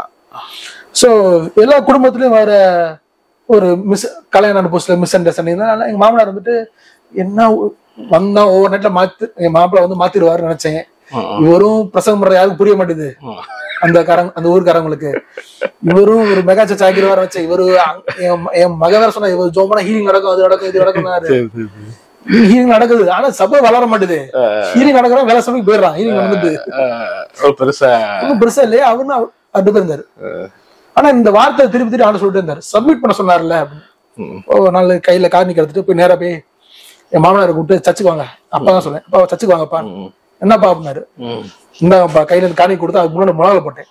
சோ எல்லா குடும்பத்திலயும் வேற ஒரு கல்யாண போஸ்ட்ல மிஸ் அண்டர்ஸ்டாண்டிங் தான். எங்க மாமனார் வந்துட்டு என்ன வந்தா ஓவர் நைட்ல என் மாப்பிள்ள வந்து மாத்திடுவாருன்னு நினைச்சேன். இவரும் பிரசங்கம் பண்ற யாருக்கும் புரிய மாட்டேது அந்த ஊருக்காரங்களுக்கு. இவரும் ஒரு மெகா சர்ச் ஆகிடுவார் வச்சேன். இவரு என் மக வேற சொன்னா இவர் ஜோமான ஹீலிங் நடக்கும், அது நடக்கும், இது நடக்கும். ஹீலிங் நடக்குது, ஆனா சபை வளர மாட்டேது. ஹீலிங் நடக்கிற வேலை சபைக்கு போயிடுறான். ஹீலிங் நடந்துட்டு பெருசா இல்லையா, அவரு அப்படி இருந்தாரு. ஆனா இந்த வார்த்தை திருப்பி திருப்பி ஆண்டு சொல்லிட்டு இருந்தாரு. சப்மிட் பண்ண சொன்னார்ல அப்படின்னு. நாலு கையில கார்னிக் எடுத்துட்டு போய் நேரா போய் என் மாமனாரை கூப்பிட்டு சர்ச்சுக்கு வாங்க. அப்பதான் சொன்னேன், அப்பா சர்ச்சுக்கு வாங்கப்பா. என்னப்பா அப்படின்னாரு. இந்தாப்பா கையில இருந்து கார்னிக் கொடுத்து அதுக்கு முன்னாடி முழால போட்டேன்.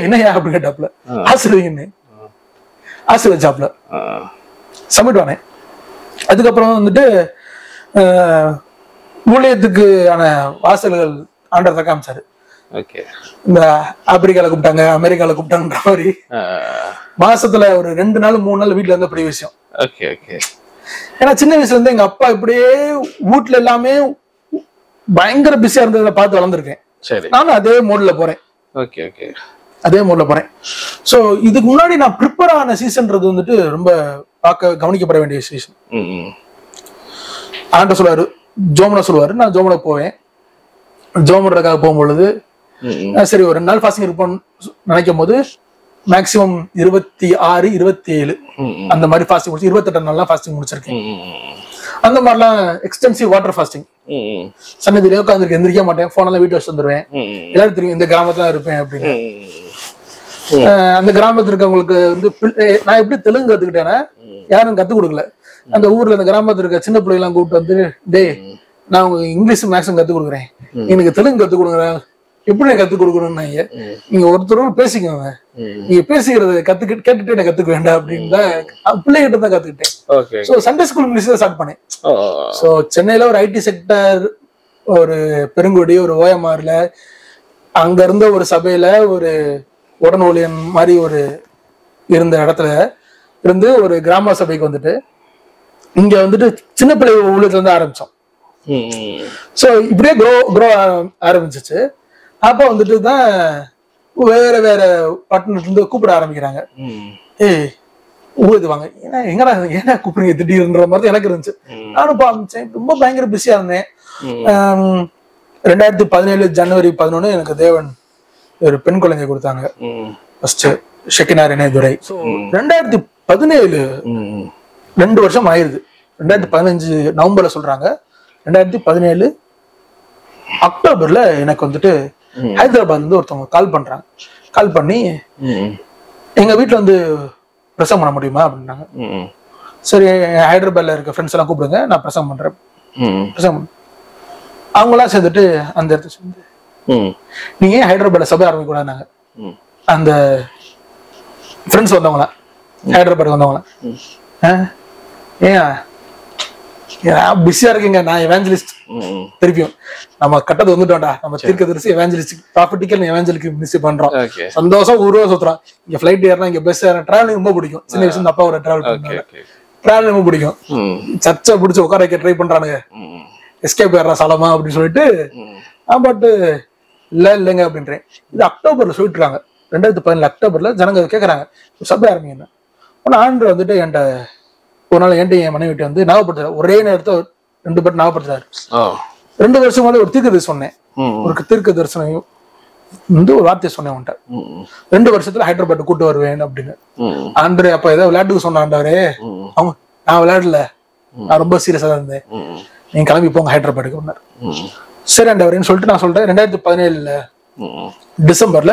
என்னையா அப்படின்னு கேட்டாப்ல. ஆசீர்வதிங்கன்னு ஆசீர்வதிச்சாப்ல. சப்மிட் வானேன். அதுக்கப்புறம் வந்துட்டு ஊழியத்துக்கு ஆன வாசல்கள் ஆண்டவர் காமிச்சாரு. இந்த ஆப்பிரிக்கால கூப்பிட்டாங்க, அமெரிக்கால கூப்பிட்டாங்கன்ற மாதிரி மாசத்துல ஒரு 2 நாள் 3 நாள் வீட்டுல இருந்த பெரிய விஷயம். ஏன்னா சின்ன வயசுல இருந்து எங்க அப்பா இப்படியே வீட்டுல எல்லாமே பயங்கர பிஸியா இருந்ததை பார்த்து வளர்ந்துருக்கேன். நானும் அதே மோட்ல போறேன். அதே மோட்ல போறேன். சோ இதுக்கு முன்னாடி நான் ப்ரிப்பேர் ஆன சீசன்றது வந்துட்டு ரொம்ப பார்க்க கவனிக்கப்பட வேண்டிய சீசன். ஆண்ட சொல்லுவாரு, ஜோமனை சொல்லுவாரு, நான் ஜோமனை போவேன். ஜோமனுக்காக போகும்பொழுது சரி ஒரு 2 நாள் ஃபாஸ்டிங் இருப்போம்னு நினைக்கும் போது மேக்சிமம் 26, 27 அந்த மாதிரி ஃபாஸ்டிங் முடிச்சு 28 நாள்லாம் ஃபாஸ்டிங் முடிச்சிருக்கேன். அந்த மாதிரிலாம் எக்ஸ்டென்சிவ் வாட்டர் ஃபாஸ்டிங். சன்னதியிலே உட்காந்துருக்கு, எந்திரிக்க மாட்டேன், போனெல்லாம் வீட்டு வச்சு வந்துருவேன். எல்லாரும் தெரியும் இந்த கிராமத்துல இருப்பேன் அப்படின்னு. அந்த கிராமத்துல இருக்கவங்களுக்கு வந்து நான் எப்படி தெலுங்கு கத்துக்கிட்டேன்னா யாரும் கத்துக் கொடுக்கல. அந்த ஊர்ல அந்த கிராமத்துல இருக்க சின்ன பிள்ளைங்க எல்லாம் கூப்பிட்டு வந்து, டே நான் உங்களுக்கு இங்கிலீஷ் மேக்ஸும் கத்துக் கொடுக்குறேன், எனக்கு தெலுங்கு கத்துக் கொடுக்குறேன், எப்படி கத்துக் கொடுக்கணும்னா நீங்க ஒருத்தரோட பேசிக்கோங்க, நீங்க பேசிக்கிறத கேட்டுட்டு எனக்கு கத்துக்க வேண்டாம் அப்படின்னு தான் பிள்ளைகிட்ட தான் கத்துக்கிட்டேன். சோ சண்டே ஸ்கூல் இங்கிலீஷ் தான் ஸ்டார்ட் பண்ணேன். சோ சென்னையில ஒரு ஐடி செக்டர், ஒரு பெருங்குடி, ஒரு ஓஎம்ஆர்ல அங்க இருந்த ஒரு சபையில ஒரு உடன் ஊழியன் மாதிரி ஒரு இருந்த இடத்துல இருந்து ஒரு கிராம சபைக்கு வந்துட்டு இங்க வந்துட்டு சின்ன பிள்ளை ஊழியத்துல இருந்து ஆரம்பிச்சோம். சோ இப்படியே க்ரோ ஆரம்பிச்சிச்சு. அப்ப வந்துட்டு தான் வேற வேற பட்டணத்துல இருந்து கூப்பிட ஆரம்பிக்கிறாங்க. ஏய் ஊருக்கு வாங்க, ஏன்னா எங்கடா ஏன்னா கூப்பிடுங்க திடீர்ன்ற மாதிரி எனக்கு இருந்துச்சு. நானும் ஆரம்பிச்சேன். ரொம்ப பயங்கர பிஸியா இருந்தேன். 2017 ஜனவரி 11 எனக்கு தேவன் ஒரு பெண் குழந்தை கொடுத்தாங்க. First Shekinah ரெனேதுரை. 2017 2 வருஷம் ஆயிருது. 2015 நவம்பர்ல சொல்றாங்க. 2017 அக்டோபர்ல எனக்கு வந்துட்டு ஹைதராபாத்ல இருந்து ஒருத்தவங்க கால் பண்றாங்க. கால் பண்ணி எங்க வீட்டுல வந்து பிரசவம் பண்ண முடியுமா அப்படின்னாங்க. சரி, ஹைதராபாத்ல இருக்க ஃப்ரெண்ட்ஸ் எல்லாம் கூப்பிடுங்க, நான் பிரசவம் பண்றேன். பிரசவம் அவங்களாம் சேர்ந்துட்டு அந்த இடத்துல சேர்ந்து நீங்க ஏன் ஹைதராபாத்ல சபை ஆரம்பிக்க கூடாதுனாங்க. அந்த ஃப்ரெண்ட்ஸ் வந்தவங்களாம் ஹைதராபாத் வந்தவங்களாம் ஏன் பிஸியா இருக்கீங்க, நான் எவாஞ்சலிஸ்ட், திருப்பியும் நம்ம கட்டது வந்துட்டோம்டா, நம்ம தீர்க்கதரிசி எவாஞ்சலிஸ்டிக் ப்ராஃபிட்டிக்கல் எவாஞ்சலிக்கு மினிஸ்ட்ரி பண்றோம். சந்தோஷம் ஊர்வா சுத்துறோம். இங்க ஃபிளைட் ஏறனா, இங்க பஸ் ஏற, டிராவலிங் ரொம்ப பிடிக்கும். சின்ன வயசுல அப்பா ஒரு டிராவல் பண்ணுவாங்க, டிராவலிங் ரொம்ப பிடிக்கும். சர்ச்சை பிடிச்சி உட்கார வைக்க ட்ரை பண்றானுங்க, எஸ்கேப் ஏறா சலமா அப்படின்னு சொல்லிட்டு. பட் இல்லைங்க அப்படின்றேன். இது அக்டோபர்ல சொல்லிட்டு இருக்காங்க. 2017 அக்டோபர்ல ஜனங்க கேட்கறாங்க சபை ஆரம்பிங்க. ஆண்டு வந்துட்டு என்கிட்ட ஒரு நாள் என்கிட்ட என் மனைவி வந்து ஞாபகப்படுத்துறாரு. ஒரே நேரத்தை 2 பேர் ஞாபகப்படுத்துறாரு. 2 வருஷம் ஒரு தீர்க்க தரிசனம் சொன்னேன். ஒரு தீர்க்க தரிசனம் வந்து ஒரு வார்த்தையை சொன்னேன் உன்ட்ட, 2 வருஷத்துல ஹைதராபாத் கூட்டு வருவேன் அப்படின்னு. ஆண்டு அப்ப ஏதோ விளையாட்டுக்கு சொன்னாண்டாரு. அவங்க நான் விளையாடல, நான் ரொம்ப சீரியஸா தான் இருந்தேன். நீங்க கிளம்பி போங்க ஹைதராபாத்துக்கு ஒன்னாரு. சரி ஆண்டவரேன்னு சொல்லிட்டு நான் சொல்றேன். 2017 டிசம்பர்ல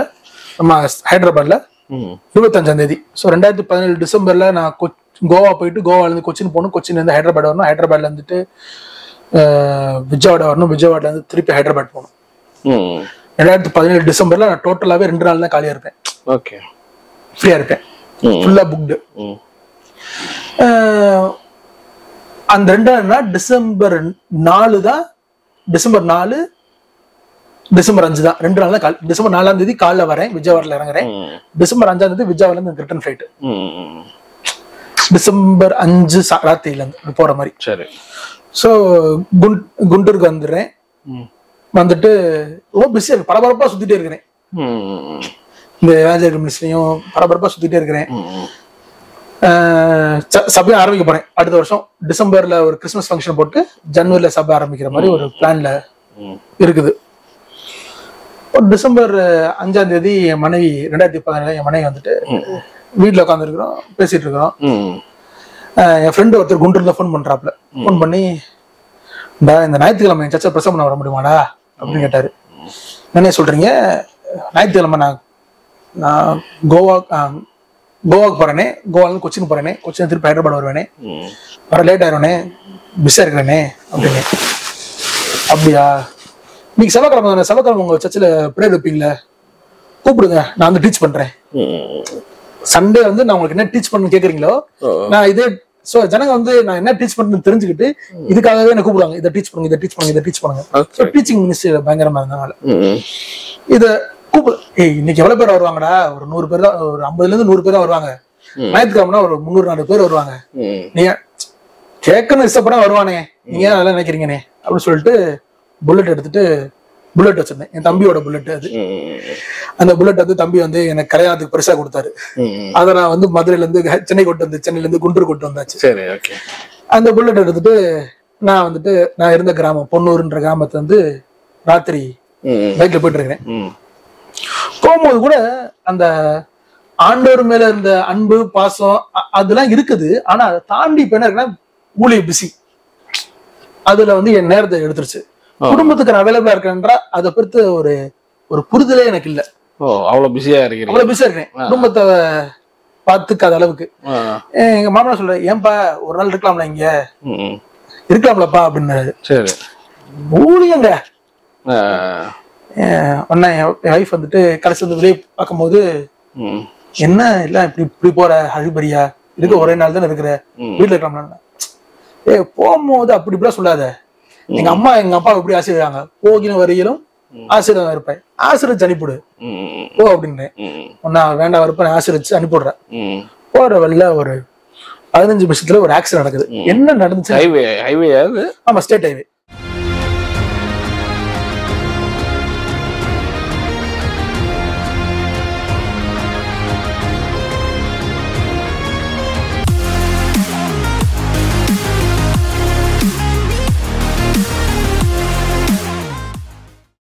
நம்ம ஹைதராபாத்ல 25ஆம் தேதி. ஸோ 2017 டிசம்பர்ல நான் கோவா போயிட்டு, கோவால இருந்து கொச்சின் போகணும், கொச்சின்ல இருந்து ஹைதராபாத் வரணும், ஹைதராபாத்ல இருந்துட்டு விஜயவாடா வரணும், விஜயவாடல இருந்து திருப்பி ஹைதராபாத் போகணும். 2017 டிசம்பர்ல நான் டோட்டலாவே 2 நாள் தான் காலியா இருப்பேன். ஓகே, ஃப்ரீயா இருப்பேன், ஃபுல்லா புக்டு. அந்த 2 நாள்னா டிசம்பர் 4 தான், டிசம்பர் 4 டிசம்பர் 5 தான். 2 நாள் தான். டிசம்பர் 4ஆம் தேதி காலைல வரேன், விஜயவாடல இறங்குறேன். டிசம்பர் 5ஆம் தேதி விஜயவாடல இருந்து ரிட்டர்ன் ஃபிளைட். டிசம்பர் 5 ராத்திரில இருந்து போற மாதிரி. சரி. ஸோ குண்டூருக்கு வந்துடுறேன். வந்துட்டு ரொம்ப பிஸியா இருக்கு, பரபரப்பா சுத்திட்டே இருக்கிறேன். இந்த ஏவாஞ்சலிக்கல் மினிஸ்ட்ரியும் பரபரப்பா சுத்திட்டே இருக்கிறேன். சபையை ஆரம்பிக்க போறேன் அடுத்த வருஷம். டிசம்பர்ல ஒரு கிறிஸ்துமஸ் ஃபங்க்ஷன் போட்டு ஜனவரில சபை ஆரம்பிக்கிற மாதிரி ஒரு பிளான்ல இருக்குது. டிசம்பர் 5ஆம் தேதி என் மனைவி 2017 என் மனைவி வந்துட்டு வீட்டுல உட்காந்துருக்கிறோம், பேசிட்டு இருக்கிறோம். என் ஃப்ரெண்டு ஒருத்தர் குண்டூர்ல ஃபோன் பண்றாப்ல. ஃபோன் பண்ணி இந்த ஞாயிற்றுக்கிழமை என் சர்ச்சை பிரசவம் பண்ண வர முடியுமாடா அப்படின்னு கேட்டாரு. என்ன சொல்றீங்க? ஞாயிற்றுக்கிழமை நான் கோவாக்கு போறேனே, கோவால இருந்து கொச்சின் போறேனே, கொச்சின் திருப்பி ஹைதராபாத் வருவேனே, வர லேட் ஆயிடுவேனே, பிஸியா இருக்கிறேனே அப்படின்னு. அப்படியா, நீங்க செவ்வாய்க்கிழமை உங்க சர்ச்சில் ப்ரேயர் வைப்பீங்களா? கூப்பிடுங்க, நான் வந்து டீச் பண்றேன். சண்டே வந்து நான் உங்களுக்கு என்ன டீச் பண்ணு கேக்குறீங்களோ நான் இதே. சோ ஜனங்க வந்து நான் என்ன டீச் பண்ணு தெரிஞ்சுக்கிட்டு இதுக்காகவே என்ன கூப்பிடுவாங்க. இதை டீச் பண்ணுங்க, இதை டீச் பண்ணுங்க, இதை டீச் பண்ணுங்க. டீச்சிங் மினிஸ்ட்ரி பயங்கரமா இருந்தனால இத கூப்பிடு. இன்னைக்கு எவ்வளவு பேர் வருவாங்கடா? ஒரு 100 பேர் தான், ஒரு 50ல இருந்து 100 பேர் தான் வருவாங்க. ஞாயிற்றுக்கிழமைனா ஒரு 300-400 பேர் வருவாங்க. நீங்க கேட்கணும் இஷ்டப்படா வருவானே, நீங்க ஏன் நல்லா நினைக்கிறீங்கன்னே அப்படின்னு சொல்லிட்டு புல்லட் எடுத்துட்டு புல்லட் வச்சிருந்தேன். என் தம்பியோட புல்லட் அது. அந்த புல்லட் வந்து தம்பி வந்து எனக்கு கல்யாணத்துக்கு பெருசா கொடுத்தாரு. அதை நான் வந்து மதுரையில இருந்து சென்னை கொண்டு வந்து, சென்னையில இருந்து குண்டூர் கொண்டு வந்தாச்சு. சரி, ஓகே. அந்த புல்லட் எடுத்துட்டு நான் இருந்த கிராமம் பொன்னூர்ன்ற கிராமத்தை வந்து ராத்திரி பைக்ல போயிட்டு இருக்கிறேன். போகும்போது கூட அந்த ஆண்டவர் மேல இருந்த அன்பு பாசம் அதெல்லாம் இருக்குது. ஆனா அதை தாண்டி இப்ப என்ன இருக்குன்னா ஊழிய பிஸி, அதுல வந்து என் நேரத்தை எடுத்துருச்சு. குடும்பத்துக்கு நான் அவைலபிளா இருக்கேன்றா அதை பொறுத்து ஒரு புரிதலே எனக்கு இல்ல. அவ்வளவு பிஸியா இருக்கேன், குடும்பத்தை பாத்துக்காத அளவுக்கு. எங்க மாமனா சொல்ற, ஏன்பா ஒரு நாள் இருக்கலாம்ல, இங்க இருக்கலாம்லப்பா அப்படின்னாரு. சரி, ஊழியங்க. ஒன்னா என் வைஃப் வந்துட்டு கடைசி வந்து வெளியே பார்க்கும்போது, என்ன இல்ல இப்படி போற ஹரிபரியா இருக்க, ஒரே நாள் தானே இருக்கிற, வீட்டுல இருக்கலாம்ல. போகும்போது அப்படி இப்படிலாம் சொல்லாத. எங்க அப்பா எப்படி ஆசீர்வாங்க, போகின வரையிலும் ஆசீர்வாதம் இருப்பேன், ஆசீர்வச்சு அனுப்பிவிடு ஓ அப்படின்னு. ஒன்னா வேண்டாம் இருப்பேன், ஆசீர்வச்சு அனுப்பிவிடுறேன். போற வழியில ஒரு 15 நிமிஷத்துல ஒரு ஆக்சிடென்ட் நடக்குது. என்ன நடந்துச்சு? ஹைவே. ஆமா, ஸ்டேட் ஹைவே.